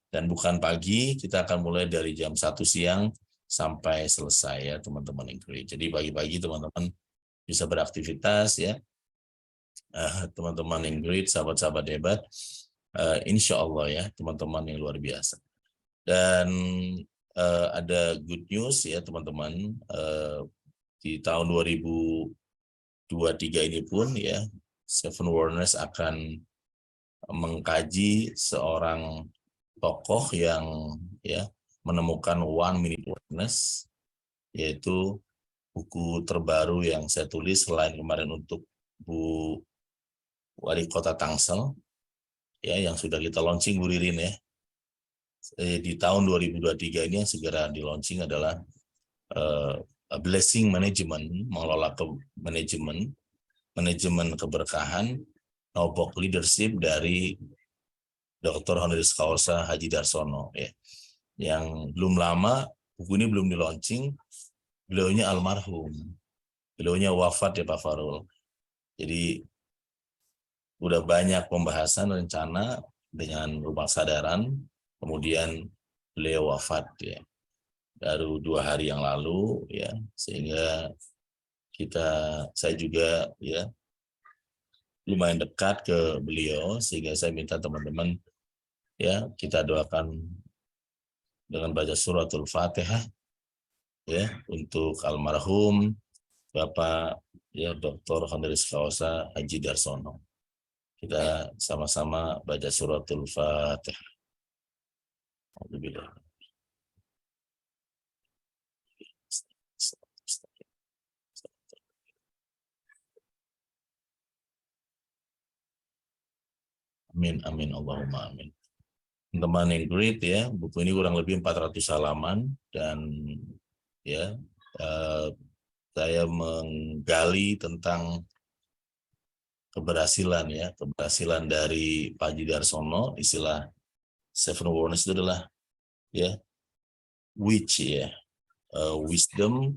Dan bukan pagi, kita akan mulai dari jam 1 siang sampai selesai ya teman-teman yang great. Jadi pagi-pagi teman-teman bisa beraktivitas ya. Teman-teman yang great, sahabat-sahabat hebat, insya Allah ya teman-teman yang luar biasa. Dan ada good news ya teman-teman, di tahun 2023 ini pun ya Self Awareness akan mengkaji seorang tokoh yang ya menemukan 1 Minute Awareness, yaitu buku terbaru yang saya tulis selain kemarin untuk Bu Wali Kota Tangsel ya yang sudah kita launching Bu Ririn ya. Di tahun 2023 ini yang segera di launching adalah Blessing Management, mengelola manajemen keberkahan, Nobok Leadership dari Dr. Honoris Causa Haji Darsono ya. Yang belum lama buku ini belum di launching, beliaunya almarhum, beliaunya wafat ya Pak Farul. Jadi udah banyak pembahasan rencana dengan rumah sadaran, kemudian beliau wafat ya baru 2 hari yang lalu ya, sehingga saya juga ya lumayan dekat ke beliau, sehingga saya minta teman-teman ya kita doakan dengan baca suratul Fatihah ya untuk almarhum Bapak ya Dr. Honoris Causa Haji Darsono. Kita sama-sama baca suratul Fatihah. Amin, amin, Allahumma amin. Teman yang great ya, buku ini kurang lebih 400 halaman dan ya saya menggali tentang keberhasilan dari Pak Haji Darsono. Istilah Self Awareness itu adalah ya wisdom,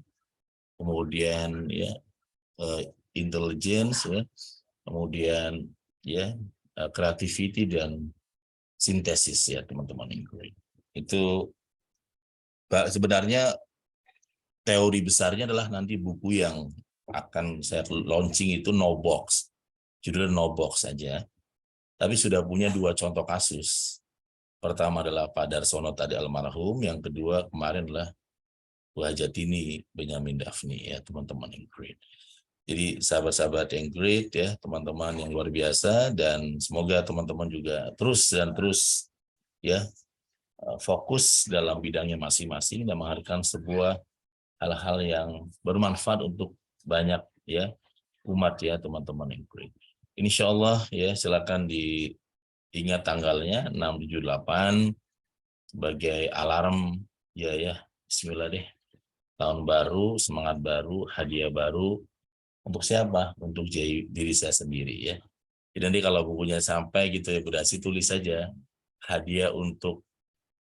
kemudian ya intelligence ya, kemudian ya creativity dan sintesis ya teman-teman yang great. Itu sebenarnya teori besarnya adalah nanti buku yang akan saya launching itu No Box. Judulnya No Box saja. Tapi sudah punya 2 contoh kasus. Pertama adalah Pak Darsono tadi almarhum, yang kedua kemarin adalah Bu Hajatini Benyamin Daphni ya teman-teman yang great. Jadi sahabat-sahabat yang great ya, teman-teman yang luar biasa, dan semoga teman-teman juga terus ya fokus dalam bidangnya masing-masing dan menghadirkan sebuah hal-hal yang bermanfaat untuk banyak ya umat ya teman-teman yang great. Insya Allah ya silakan diingat tanggalnya 678 sebagai alarm ya Bismillah deh. Tahun baru, semangat baru, hadiah baru untuk siapa? Untuk diri saya sendiri ya. Jadi nanti kalau bukunya sampai gitu ya Bu Dasi, tulis saja hadiah untuk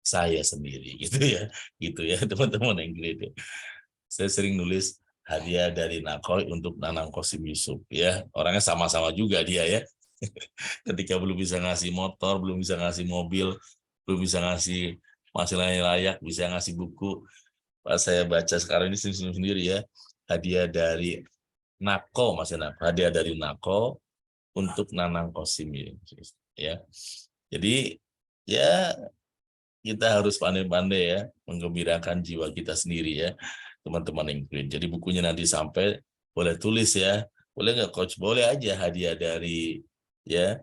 saya sendiri gitu ya teman-teman yang great ya. Saya sering nulis hadiah dari Nakoy untuk Nanang Kosim Yusuf ya, orangnya sama-sama juga dia ya. Ketika belum bisa ngasih motor, belum bisa ngasih mobil, belum bisa ngasih masalah layak, bisa ngasih buku, pas saya baca sekarang ini senyum sendiri ya, hadiah dari Nako, hadiah dari Nako untuk Nanang Kosim ya. Jadi ya kita harus pandai-pandai ya menggembirakan jiwa kita sendiri ya teman-teman yang green. Jadi bukunya nanti sampai boleh tulis ya, boleh nggak coach? Boleh aja hadiah dari ya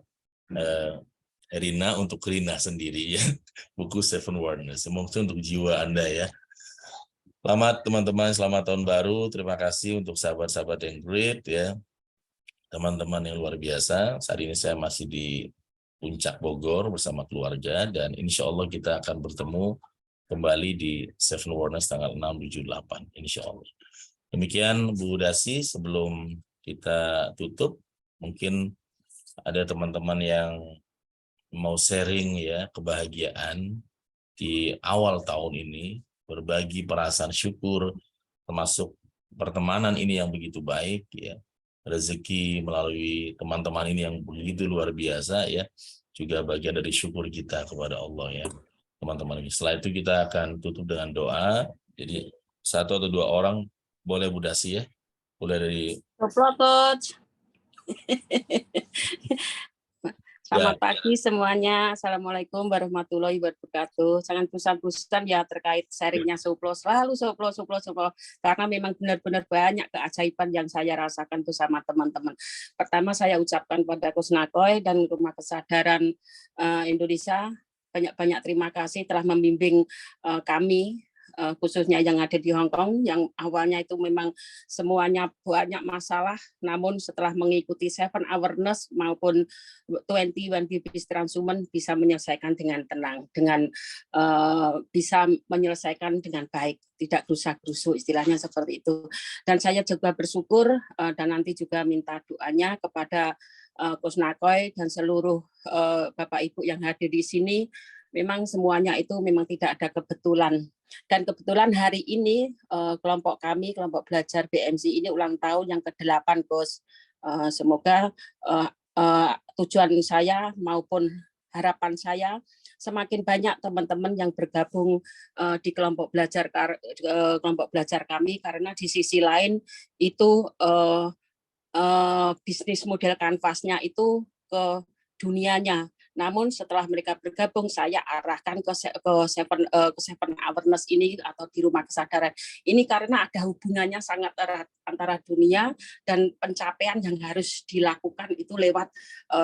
Rina untuk Rina sendiri ya, buku Seven Wonders. Semoga untuk jiwa Anda ya. Selamat teman-teman, selamat tahun baru. Terima kasih untuk sahabat-sahabat yang great ya, teman-teman yang luar biasa. Saat ini saya masih di Puncak Bogor bersama keluarga dan insya Allah kita akan bertemu kembali di Seven Wonders tanggal 6, 7, 8 insya Allah. Demikian Bu Dasi, sebelum kita tutup mungkin ada teman-teman yang mau sharing ya kebahagiaan di awal tahun ini, berbagi perasaan syukur termasuk pertemanan ini yang begitu baik ya, rezeki melalui teman-teman ini yang begitu luar biasa ya, juga bagian dari syukur kita kepada Allah ya teman-teman. Setelah itu kita akan tutup dengan doa. Jadi 1 atau 2 orang boleh Bu Dasi ya, boleh dari Coach. Selamat pagi semuanya. Assalamualaikum warahmatullahi wabarakatuh. Jangan bosan-bosan ya terkait sharingnya Suplo. Selalu Suplo. Karena memang benar-benar banyak keajaiban yang saya rasakan bersama teman-teman. Pertama saya ucapkan pada Coach Nakoy dan Rumah Kesadaran Indonesia. Banyak-banyak terima kasih telah membimbing kami, khususnya yang ada di Hong Kong, yang awalnya itu memang semuanya banyak masalah, namun setelah mengikuti 7 awareness maupun 21 babies transhuman bisa menyelesaikan dengan tenang, dengan bisa menyelesaikan dengan baik, tidak gerusak-gerusuk istilahnya seperti itu. Dan saya juga bersyukur dan nanti juga minta doanya kepada Coach Nakoy dan seluruh Bapak Ibu yang hadir di sini. Memang semuanya itu memang tidak ada kebetulan. Dan kebetulan hari ini kelompok kami, kelompok belajar BMC ini ulang tahun yang ke-8, Coach. Semoga tujuan saya maupun harapan saya semakin banyak teman-teman yang bergabung di kelompok belajar kami, karena di sisi lain itu bisnis model kanvasnya itu ke dunianya. Namun setelah mereka bergabung, saya arahkan ke Seven Awareness ini atau di Rumah Kesadaran ini karena ada hubungannya sangat erat antara dunia dan pencapaian yang harus dilakukan itu lewat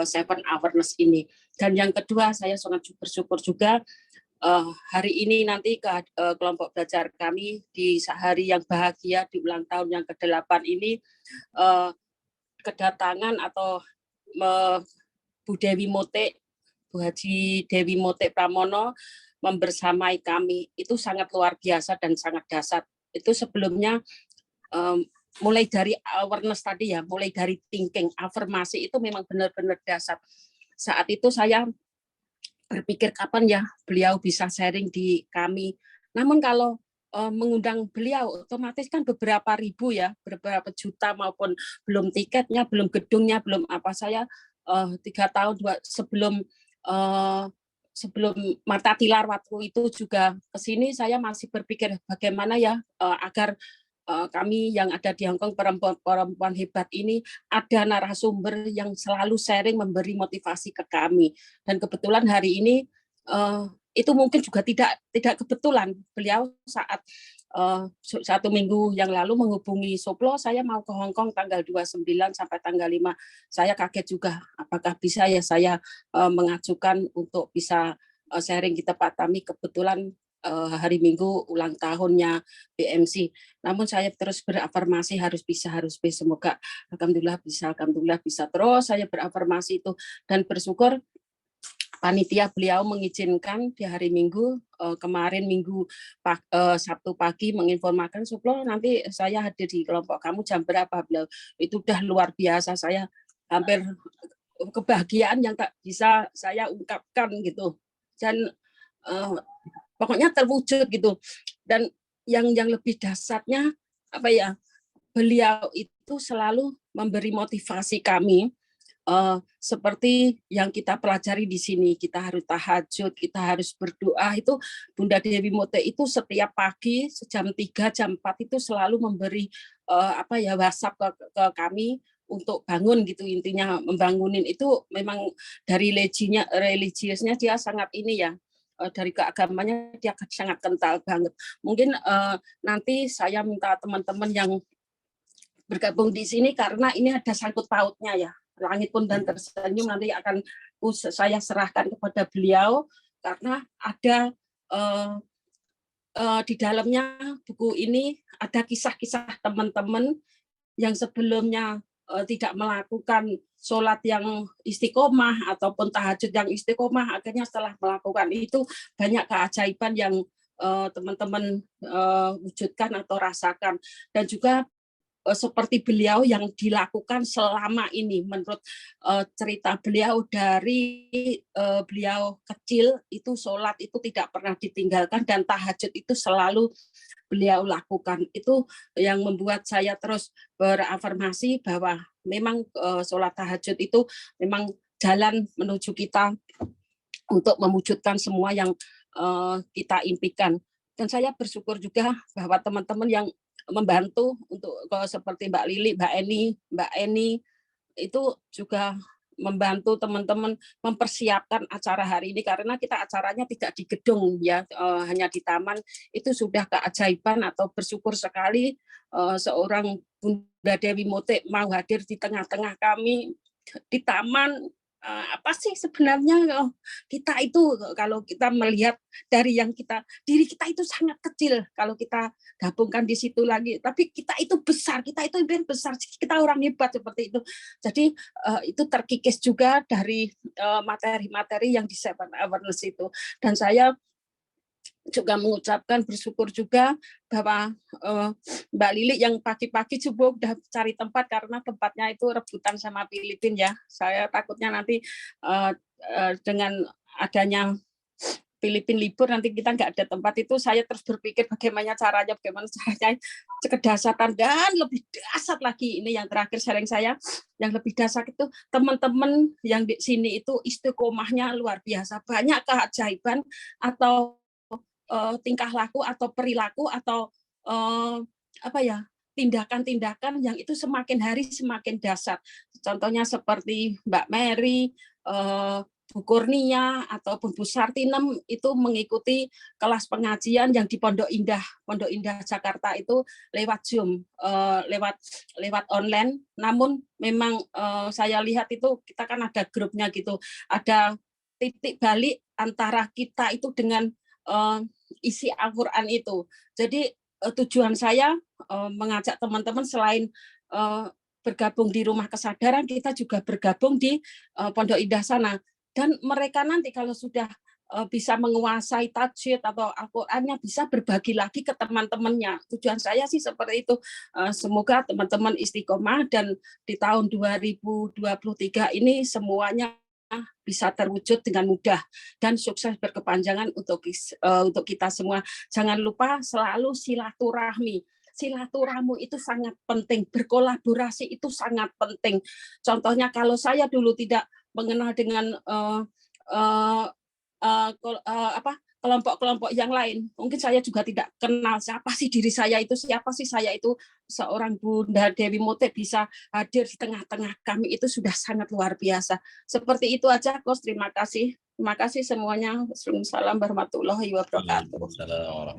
Seven Awareness ini. Dan yang kedua, saya sangat bersyukur juga hari ini nanti kelompok belajar kami di hari yang bahagia di ulang tahun yang ke-8 ini kedatangan atau Bu Dewi Mote, Bu Haji Dewi Mote Pramono membersamai kami itu sangat luar biasa dan sangat dahsyat. Itu sebelumnya mulai dari awareness tadi ya, mulai dari thinking, afirmasi itu memang benar-benar dahsyat. Saat itu saya berpikir kapan ya beliau bisa sharing di kami. Namun kalau mengundang beliau otomatis kan beberapa ribu ya, beberapa juta maupun belum tiketnya, belum gedungnya, belum apa. Saya 3 tahun sebelum Marta Tilar waktu itu juga ke sini, saya masih berpikir bagaimana ya agar kami yang ada di Hong Kong, perempuan hebat ini, ada narasumber yang selalu sharing, memberi motivasi ke kami. Dan kebetulan hari ini itu mungkin juga tidak kebetulan, beliau saat 1 minggu yang lalu menghubungi Suplo, saya mau ke Hong Kong tanggal 29 sampai tanggal 5. Saya kaget juga, apakah bisa ya saya mengajukan untuk bisa sharing kita Pak Tami, kebetulan hari Minggu ulang tahunnya BMC. Namun saya terus berafirmasi harus bisa. Semoga alhamdulillah bisa. Terus saya berafirmasi itu dan bersyukur panitia beliau mengizinkan di hari Minggu kemarin Sabtu pagi menginformasikan Suplo nanti saya hadir di kelompok kamu jam berapa. Beliau itu udah luar biasa, saya hampir kebahagiaan yang tak bisa saya ungkapkan gitu, dan pokoknya terwujud gitu. Dan yang lebih dasarnya apa ya, beliau itu selalu memberi motivasi kami. Seperti yang kita pelajari di sini, kita harus tahajud, kita harus berdoa. Itu Bunda Dewi Mote itu setiap pagi jam 3, jam 4 itu selalu memberi WhatsApp ke kami untuk bangun gitu, intinya membangunin. Itu memang dari religiusnya dia sangat ini ya, dari keagamannya dia sangat kental banget. Mungkin nanti saya minta teman-teman yang bergabung di sini, karena ini ada sangkut pautnya ya, Langit Pun dan Tersenyum nanti akan saya serahkan kepada beliau, karena ada di dalamnya buku ini ada kisah-kisah teman-teman yang sebelumnya tidak melakukan sholat yang istiqomah ataupun tahajud yang istiqomah, akhirnya setelah melakukan itu banyak keajaiban yang teman-teman wujudkan atau rasakan. Dan juga seperti beliau yang dilakukan selama ini, menurut cerita beliau dari beliau kecil itu sholat itu tidak pernah ditinggalkan dan tahajud itu selalu beliau lakukan. Itu yang membuat saya terus berafirmasi bahwa memang sholat tahajud itu memang jalan menuju kita untuk mewujudkan semua yang kita impikan. Dan saya bersyukur juga bahwa teman-teman yang membantu untuk seperti Mbak Lili, Mbak Eni itu juga membantu teman-teman mempersiapkan acara hari ini, karena kita acaranya tidak di gedung ya, hanya di taman. Itu sudah keajaiban atau bersyukur sekali seorang Bunda Dewi Mote mau hadir di tengah-tengah kami di taman. Apa sih sebenarnya kita itu, kalau kita melihat dari yang diri kita itu sangat kecil, kalau kita gabungkan di situ lagi, tapi kita itu besar, kita orang hebat seperti itu. Jadi itu terkikis juga dari materi-materi yang di Seven Awareness itu. Dan saya juga mengucapkan bersyukur juga bahwa Mbak Lili yang pagi-pagi subuh udah cari tempat, karena tempatnya itu rebutan sama Filipina ya. Saya takutnya nanti dengan adanya Filipina libur nanti kita nggak ada tempat. Itu saya terus berpikir bagaimana caranya kedasaran, dan lebih dasar lagi ini yang terakhir sharing saya, yang lebih dasar itu teman-teman yang di sini itu istiqomahnya luar biasa, banyak keajaiban atau tingkah laku atau perilaku atau tindakan-tindakan yang itu semakin hari semakin dasar. Contohnya seperti Mbak Mary, Bu Kurnia ataupun Bu Sartinem itu mengikuti kelas pengajian yang di Pondok Indah Jakarta itu lewat Zoom, lewat online. Namun memang saya lihat itu kita kan ada grupnya gitu, ada titik balik antara kita itu dengan isi Al-Quran itu. Jadi tujuan saya mengajak teman-teman selain bergabung di Rumah Kesadaran, kita juga bergabung di Pondok Indah sana. Dan mereka nanti kalau sudah bisa menguasai tajwid atau Al-Qur'annya, bisa berbagi lagi ke teman-temannya. Tujuan saya sih seperti itu. Semoga teman-teman istiqomah dan di tahun 2023 ini semuanya bisa terwujud dengan mudah dan sukses berkepanjangan untuk kita semua. Jangan lupa selalu silaturahmi. Silaturahmi itu sangat penting, berkolaborasi itu sangat penting. Contohnya kalau saya dulu tidak mengenal dengan kelompok-kelompok yang lain, mungkin saya juga tidak kenal siapa sih saya itu seorang Bunda Dewi Mote bisa hadir di tengah-tengah kami, itu sudah sangat luar biasa. Seperti itu aja, Kos. Terima kasih semuanya. Assalamualaikum warahmatullahi wabarakatuh.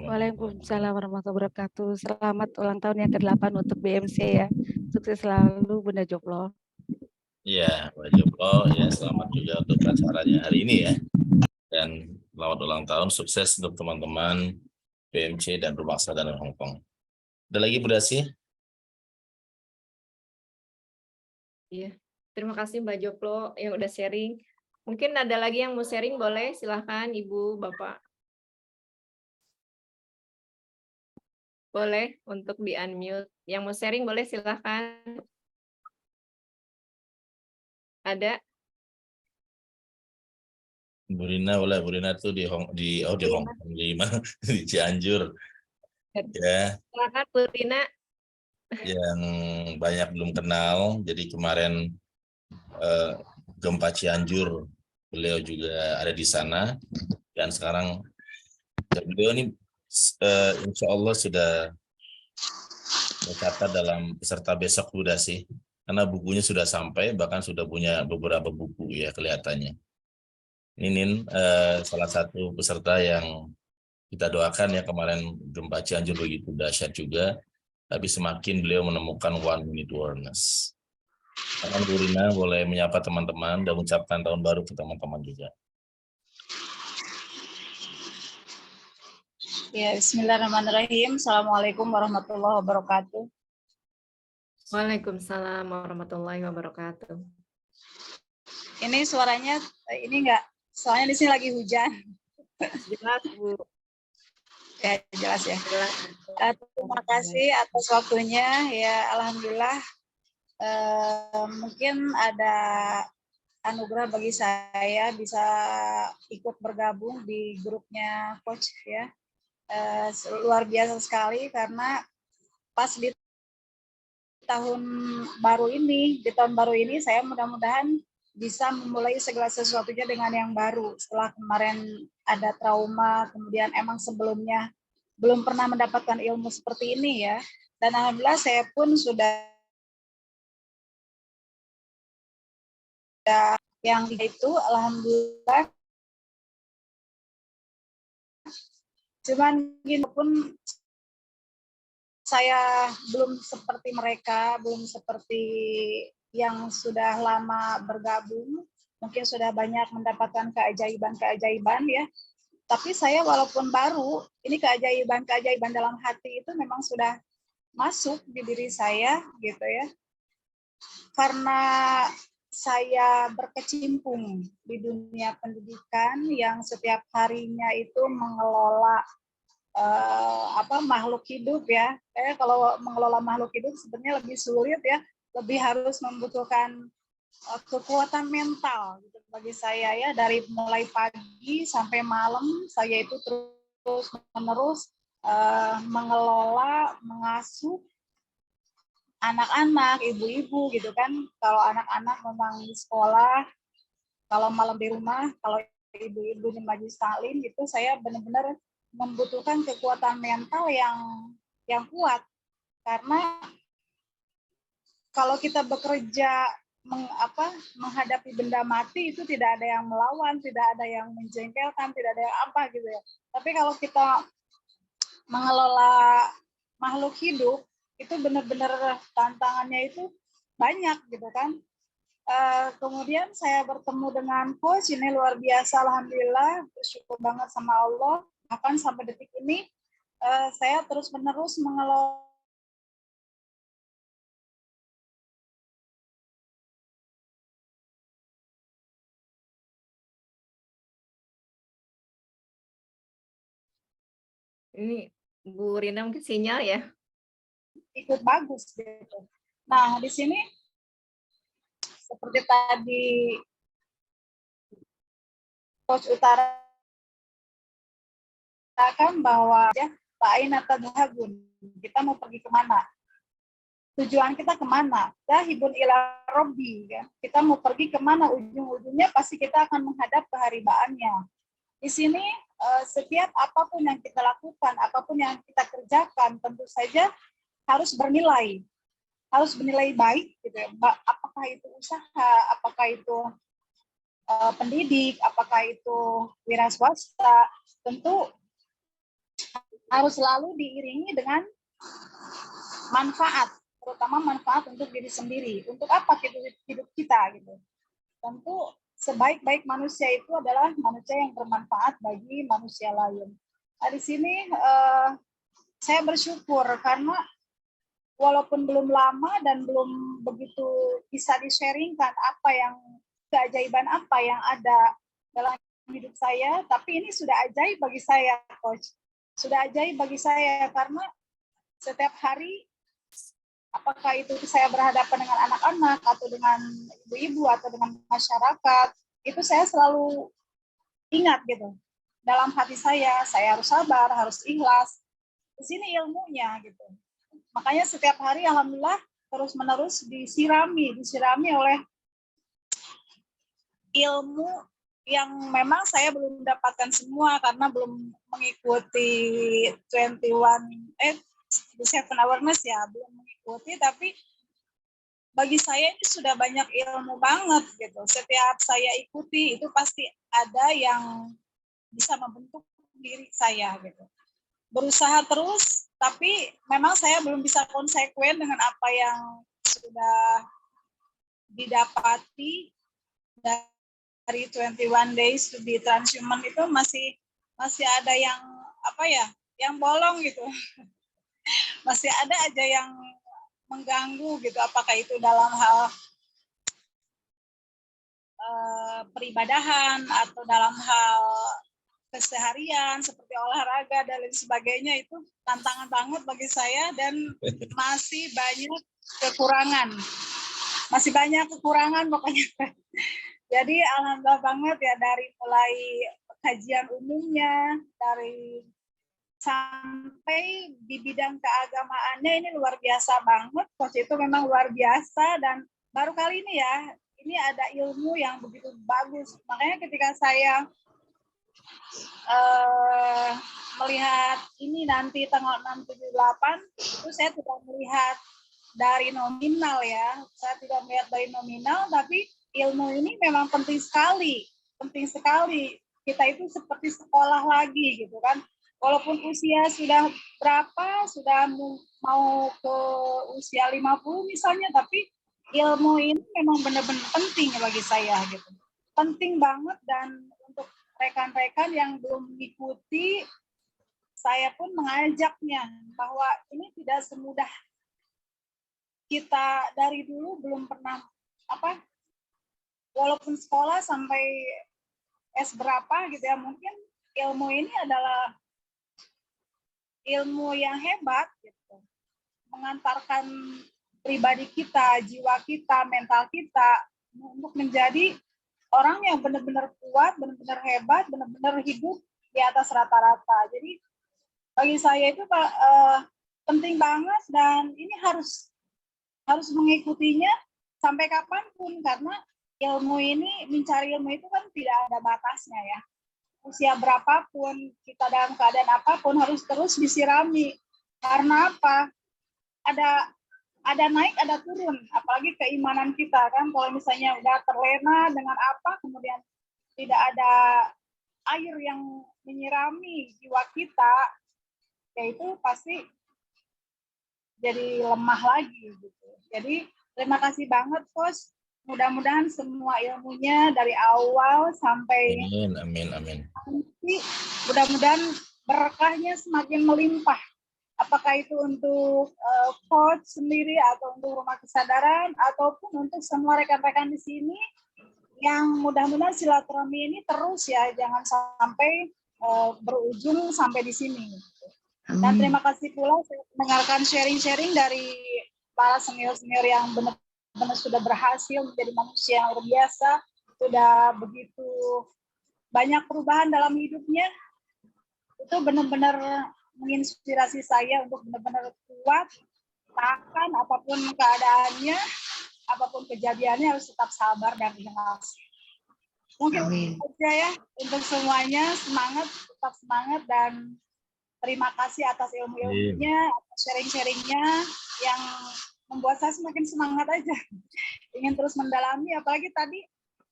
Waalaikumsalam warahmatullahi wabarakatuh. Selamat ulang tahun yang ke-8 untuk BMC ya. Sukses selalu Bunda Joplo. Ya, Mbak Joplo, ya selamat juga untuk acaranya hari ini ya. Dan Selamat ulang tahun, sukses untuk teman-teman PMC dan Rumah Kesadaran Hongkong. Ada lagi Bu Dasi? Iya. Terima kasih Mbak Joplo yang udah sharing. Mungkin ada lagi yang mau sharing, boleh silahkan Ibu, Bapak. Boleh untuk di-unmute. Yang mau sharing boleh silahkan. Ada? Bu Rina boleh, Bu Rina tuh di Hongkong, di mana? Di Cianjur. Ya, Silakan Bu Rina. yang banyak belum kenal. Jadi kemarin gempa Cianjur, beliau juga ada di sana. Dan sekarang beliau ini insya Allah sudah tercatat dalam peserta besok Bu Dasi. Karena bukunya sudah sampai, bahkan sudah punya beberapa buku ya kelihatannya. Ninin salah satu peserta yang kita doakan ya, kemarin gempa Cianjur begitu dahsyat juga, tapi semakin beliau menemukan 1 minute awareness. Teman Bu Rina boleh menyapa teman-teman dan mengucapkan tahun baru ke teman-teman juga. Ya, bismillahirrahmanirrahim. Assalamualaikum warahmatullahi wabarakatuh. Waalaikumsalam warahmatullahi wabarakatuh. Ini suaranya, ini enggak, soalnya di sini lagi hujan. Jelas Bu. Ya, jelas ya. Jelas. Terima kasih atas waktunya. Ya, alhamdulillah. Mungkin ada anugerah bagi saya bisa ikut bergabung di grupnya Coach ya. Luar biasa sekali karena pas di tahun baru ini saya mudah-mudahan bisa memulai segala sesuatunya dengan yang baru setelah kemarin ada trauma, kemudian emang sebelumnya belum pernah mendapatkan ilmu seperti ini ya, dan alhamdulillah saya pun sudah yang itu alhamdulillah. Cuman gini pun saya belum seperti mereka, belum seperti yang sudah lama bergabung, mungkin sudah banyak mendapatkan keajaiban-keajaiban ya. Tapi saya walaupun baru, ini keajaiban-keajaiban dalam hati itu memang sudah masuk di diri saya gitu ya. Karena saya berkecimpung di dunia pendidikan yang setiap harinya itu mengelola makhluk hidup ya. Kalau mengelola makhluk hidup sebenarnya lebih sulit ya, lebih harus membutuhkan kekuatan mental gitu bagi saya ya, dari mulai pagi sampai malam saya itu terus menerus mengelola, mengasuh anak-anak, ibu-ibu gitu kan. Kalau anak-anak memang di sekolah, kalau malam di rumah, kalau ibu-ibu di majelis taklim gitu, saya benar-benar membutuhkan kekuatan mental yang kuat, karena kalau kita bekerja menghadapi benda mati itu tidak ada yang melawan, tidak ada yang menjengkelkan, tidak ada yang apa gitu ya. Tapi kalau kita mengelola makhluk hidup itu benar-benar tantangannya itu banyak gitu kan. Kemudian saya bertemu dengan Coach, ini luar biasa, alhamdulillah, bersyukur banget sama Allah. Bahkan sampai detik ini saya terus-menerus mengelola Ini Bu Rina mungkin sinyal ya. ikut bagus gitu. Nah, di sini seperti tadi Coach Utara katakan bahwa ya Aina tadhabun, kita mau pergi kemana? Tujuan kita kemana? Dahibun ila robbi, ya. Kita mau pergi kemana? Ujung-ujungnya pasti kita akan menghadap keharibaannya. Di sini setiap apapun yang kita lakukan, apapun yang kita kerjakan, tentu saja harus bernilai baik, gitu ya. Apakah itu usaha, apakah itu pendidik, apakah itu wira swasta, tentu harus selalu diiringi dengan manfaat, terutama manfaat untuk diri sendiri. Untuk apa hidup kita gitu? Tentu sebaik-baik manusia itu adalah manusia yang bermanfaat bagi manusia lain. Nah, di sini saya bersyukur karena walaupun belum lama dan belum begitu bisa di-sharingkan keajaiban apa yang ada dalam hidup saya, tapi ini sudah ajaib bagi saya, Coach. Sudah ajaib bagi saya karena setiap hari, apakah itu saya berhadapan dengan anak-anak atau dengan ibu-ibu atau dengan masyarakat, itu saya selalu ingat gitu. Dalam hati saya harus sabar, harus ikhlas. Di sini ilmunya gitu. Makanya setiap hari alhamdulillah terus-menerus disirami oleh ilmu yang memang saya belum mendapatkan semua karena belum mengikuti 7 awareness ya, belum mengikuti, tapi bagi saya ini sudah banyak ilmu banget gitu. Setiap saya ikuti itu pasti ada yang bisa membentuk diri saya gitu. Berusaha terus, tapi memang saya belum bisa konsekuen dengan apa yang sudah didapati dari 21 days to be transhuman. Itu masih ada yang yang bolong gitu. Masih ada aja yang mengganggu gitu, apakah itu dalam hal peribadahan atau dalam hal keseharian seperti olahraga dan lain sebagainya. Itu tantangan banget bagi saya dan masih banyak kekurangan pokoknya. Jadi alhamdulillah banget ya, dari mulai kajian umumnya, dari sampai di bidang keagamaannya ini luar biasa banget. Coach itu memang luar biasa dan baru kali ini ya, ini ada ilmu yang begitu bagus. Makanya ketika saya melihat ini nanti tanggal 6, 7, 8, itu saya tidak melihat dari nominal ya. Saya tidak melihat dari nominal, tapi ilmu ini memang penting sekali. Penting sekali. Kita itu seperti sekolah lagi gitu kan. Walaupun usia sudah berapa, sudah mau ke usia 50 misalnya, tapi ilmu ini memang benar-benar penting bagi saya gitu. Penting banget, dan untuk rekan-rekan yang belum mengikuti, saya pun mengajaknya bahwa ini tidak semudah kita dari dulu belum pernah walaupun sekolah sampai S berapa gitu ya, mungkin ilmu ini adalah ilmu yang hebat gitu, mengantarkan pribadi kita, jiwa kita, mental kita untuk menjadi orang yang benar-benar kuat, benar-benar hebat, benar-benar hidup di atas rata-rata. Jadi bagi saya itu penting banget, dan ini harus mengikutinya sampai kapanpun, karena ilmu ini, mencari ilmu itu kan tidak ada batasnya ya. Usia berapapun, kita dalam keadaan apapun harus terus disirami. Karena apa? Ada naik, ada turun. Apalagi keimanan kita kan, kalau misalnya udah terlena dengan apa, kemudian tidak ada air yang menyirami jiwa kita, yaitu pasti jadi lemah lagi gitu. Jadi terima kasih banget, Coach. Mudah-mudahan semua ilmunya dari awal sampai amin. Mudah-mudahan berkahnya semakin melimpah. Apakah itu untuk coach sendiri atau untuk rumah kesadaran ataupun untuk semua rekan-rekan di sini, yang mudah-mudahan silaturahmi ini terus ya, jangan sampai berujung sampai di sini. Dan terima kasih pula saya mendengarkan sharing-sharing dari para senior-senior yang benar-benar sudah berhasil menjadi manusia yang luar biasa, sudah begitu banyak perubahan dalam hidupnya. Itu benar-benar menginspirasi saya untuk benar-benar kuat, tahan apapun keadaannya, apapun kejadiannya, harus tetap sabar dan ikhlas. Mungkin saja ya untuk semuanya, semangat, tetap semangat, dan terima kasih atas ilmu-ilmunya, atas sharing-sharingnya yang membuat saya semakin semangat aja. Ingin terus mendalami, apalagi tadi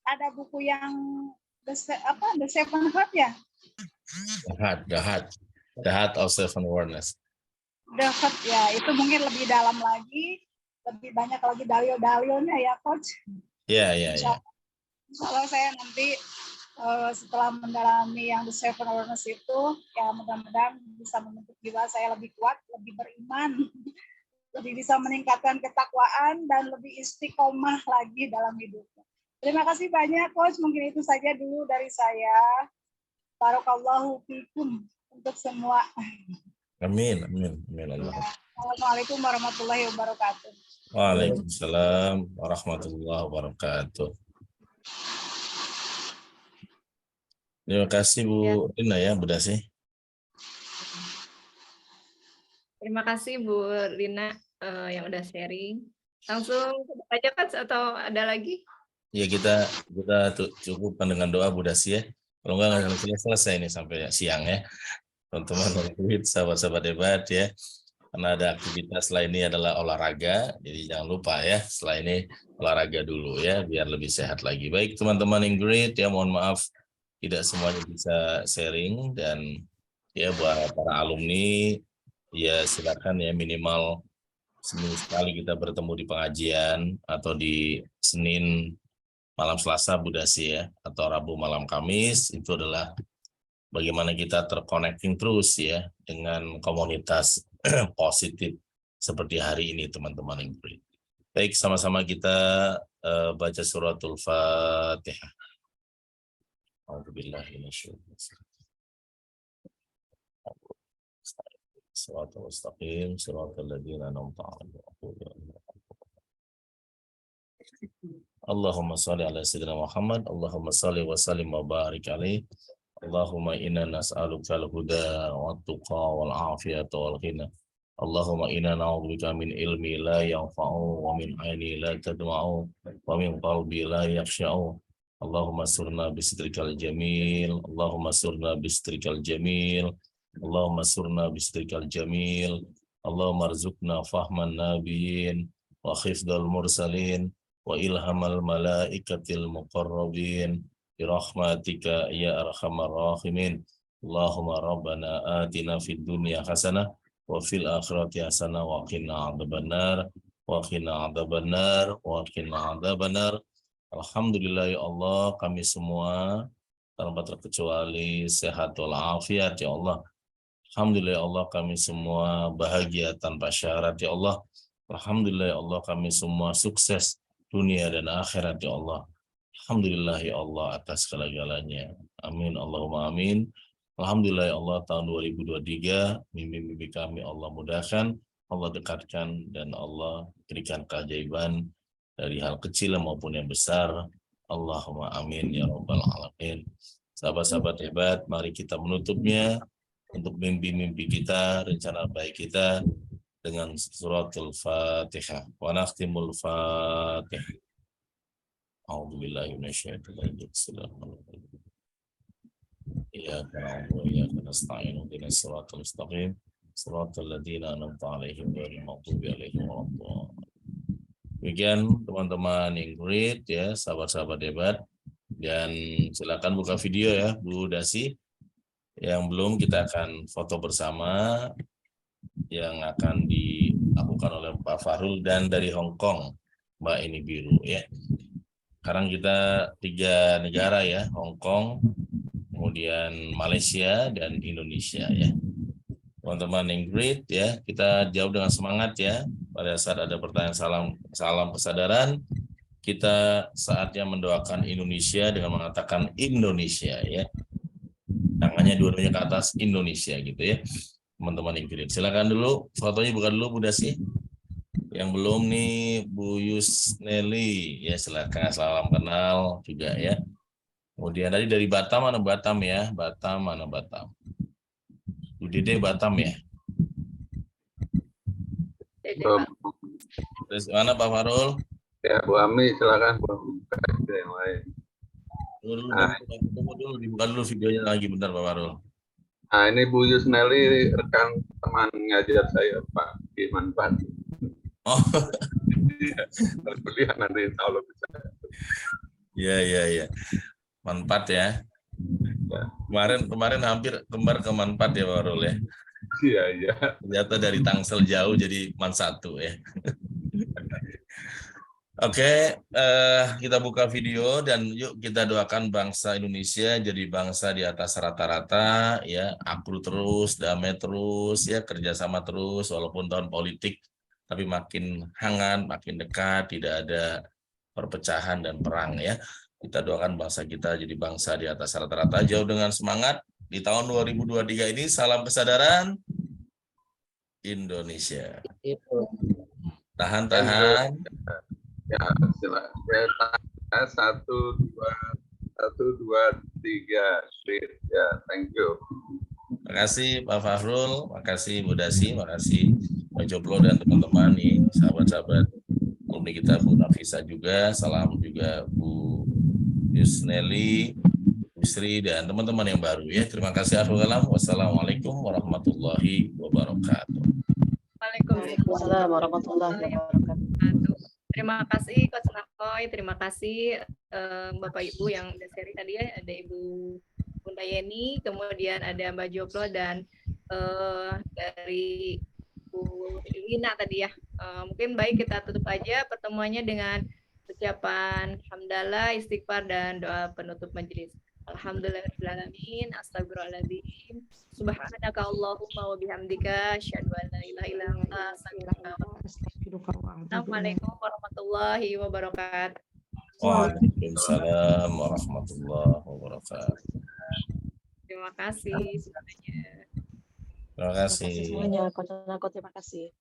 ada buku yang The Seven Heart ya? The Heart of Seven Awareness. The Heart ya, itu mungkin lebih dalam lagi, lebih banyak lagi dalil-dalilnya ya, Coach. Iya. Kalau saya nanti setelah mendalami yang the seven awareness itu, ya mudah-mudahan bisa membentuk jiwa saya lebih kuat, lebih beriman, lebih bisa meningkatkan ketakwaan dan lebih istiqomah lagi dalam hidupnya. Terima kasih banyak, Coach. Mungkin itu saja dulu dari saya. Barakallahu fikum untuk semua. Amin, amin, amin Allah. Assalamualaikum warahmatullahi wabarakatuh. Waalaikumsalam warahmatullahi wabarakatuh. Terima kasih Bu Rina ya, Bu Dasi. Terima kasih Bu Rina yang udah sharing. Langsung aja kan atau ada lagi? Ya kita cukupkan dengan doa Bu Dasi ya. Kalau enggak selesai ini sampai siang ya. Teman-teman sahabat-sahabat debat ya. Karena ada aktivitas setelah ini adalah olahraga, jadi jangan lupa ya, setelah ini olahraga dulu ya, biar lebih sehat lagi. Baik teman-teman yang great ya, mohon maaf tidak semuanya bisa sharing, dan ya buat para alumni, ya silakan ya minimal seminggu sekali kita bertemu di pengajian, atau di Senin malam Selasa Bu Dasi ya, atau Rabu malam Kamis, itu adalah bagaimana kita terconnecting terus ya dengan komunitas positif seperti hari ini teman-teman yang great. Baik, sama-sama kita baca suratul Fatihah. A'udzubillahi minasyaitonir rajim. Shiratal mustaqim, shiratal ladzina an'amta 'alaihim. Allahumma shalli ala sayyidina Muhammad, Allahumma shalli wa sallim wa barik alaihi. Allahumma inna nas'aluka al-huda wa tuqa wal afiyata wal ghina. Allahumma inna na'udzubika min ilmi la yanfa'u wa min aini la tadma'u wa min qalbi la yakhsha'u. Allahumma surna bistrikal jamil, Allahumma surna bistrikal jamil, Allahumma surna bistrikal jamil, Allahumma arzuqna fahman nabiyyin wa khifdal mursalin wa ilhamal malaikatil muqarrabin birahmatika ya arhamar rahimin. Allahumma rabbana atina fid dunya hasanah wa fil akhirati hasanah wa qina adzabannar wa qina adzabannar wa qina adzabannar. Alhamdulillah ya Allah, kami semua tanpa terkecuali sehat walafiat ya Allah. Alhamdulillah ya Allah, kami semua bahagia tanpa syarat ya Allah. Alhamdulillah ya Allah, kami semua sukses dunia dan akhirat ya Allah. Alhamdulillah ya Allah atas segala-galanya. Amin Allahumma amin. Alhamdulillah ya Allah, tahun 2023 mimpi-mimpi kami Allah mudahkan, Allah dekatkan, dan Allah berikan keajaiban dari hal kecil maupun yang besar. Allahumma amin ya rabbal alamin. Sahabat-sahabat hebat, mari kita menutupnya untuk mimpi-mimpi kita, rencana baik kita dengan suratul Fatihah. Wa nakhtimul Fatihah. A'udzubillahi minasyaitonir rajim. Iyyaka na'budu wa iyyaka nasta'in. Ihdinas siratal mustaqim. Siratal ladzina an'amta 'alaihim ghairil maghdubi 'alaihim waladdallin. Demikian teman-teman yang great ya, sahabat-sahabat hebat. Dan silakan buka video ya Bu Dasi. Yang belum, kita akan foto bersama yang akan dilakukan oleh Pak Fahrul dan dari Hong Kong Mbak Ini Biru ya. Sekarang kita 3 negara ya, Hong Kong, kemudian Malaysia dan Indonesia ya. Teman-teman yang great ya, kita jawab dengan semangat ya. Pada saat ada pertanyaan salam kesadaran, kita saatnya mendoakan Indonesia dengan mengatakan Indonesia ya. Tangannya dua-duanya ke atas, Indonesia gitu ya. Teman-teman yang great. Silakan dulu, fotonya buka dulu Bu Dasi. Yang belum nih Bu Yusneli ya, silakan, salam kenal juga ya. Kemudian tadi dari Batam, mana Batam ya? Batam, mana Batam? Bu Dede Batam ya? Terus mana Pak Farul? Ya Bu Ami, silakan Bu yang lain. Tunggu dulu, dibuka dulu videonya lagi bentar Pak Farul. Nah ini Bu Yusneli, rekan teman ngajar saya Pak Iman Pan. Oh, kuliah nanti insya Allah bisa. Iya. Manfaat ya. Kemarin hampir kembar ke Manfaat ya Pak Farul ya. Iya. Ternyata dari Tangsel jauh jadi Man 1 ya. Oke, kita buka video dan yuk kita doakan bangsa Indonesia jadi bangsa di atas rata-rata, ya, akur terus, damai terus, ya, kerjasama terus, walaupun tahun politik, tapi makin hangat, makin dekat, tidak ada perpecahan dan perang, ya. Kita doakan bangsa kita jadi bangsa di atas rata-rata, jauh dengan semangat di tahun 2023 ini. Salam kesadaran Indonesia. Tahan-tahan. Ya, silakan. Ya, 1, 2, 3. Ya, thank you. Terima kasih Pak Fahrul, makasih Bu Dasi, makasih Pak Joplo dan teman-teman nih, sahabat-sahabat alumni kita, Bu Nafisa juga, salam juga Bu Yusneli, Bu Sri, dan teman-teman yang baru ya. Terima kasih. Wassalamualaikum warahmatullahi wabarakatuh. Waalaikumsalam warahmatullahi wabarakatuh. Terima kasih Coach Nakoy, terima kasih Bapak Ibu yang udah sharing tadi ya, ada Ibu Bunda Yeni, kemudian ada Mbak Joplo dan dari Bu Lina tadi ya. Mungkin baik kita tutup aja pertemuannya dengan ucapan hamdalah, istighfar dan doa penutup majelis. Alhamdulillahirrahmanirrahim, astagfirullahaladzim, subhanaka Allahumma wa bihamdika, asyhadu an la ilaha illa anta, astaghfiruka wa atubu ilaik. Assalamualaikum warahmatullahi wabarakatuh. Waalaikumsalam warahmatullahi wabarakatuh. Terima kasih semuanya. Terima kasih. Semuanya, Coach Nako, terima kasih.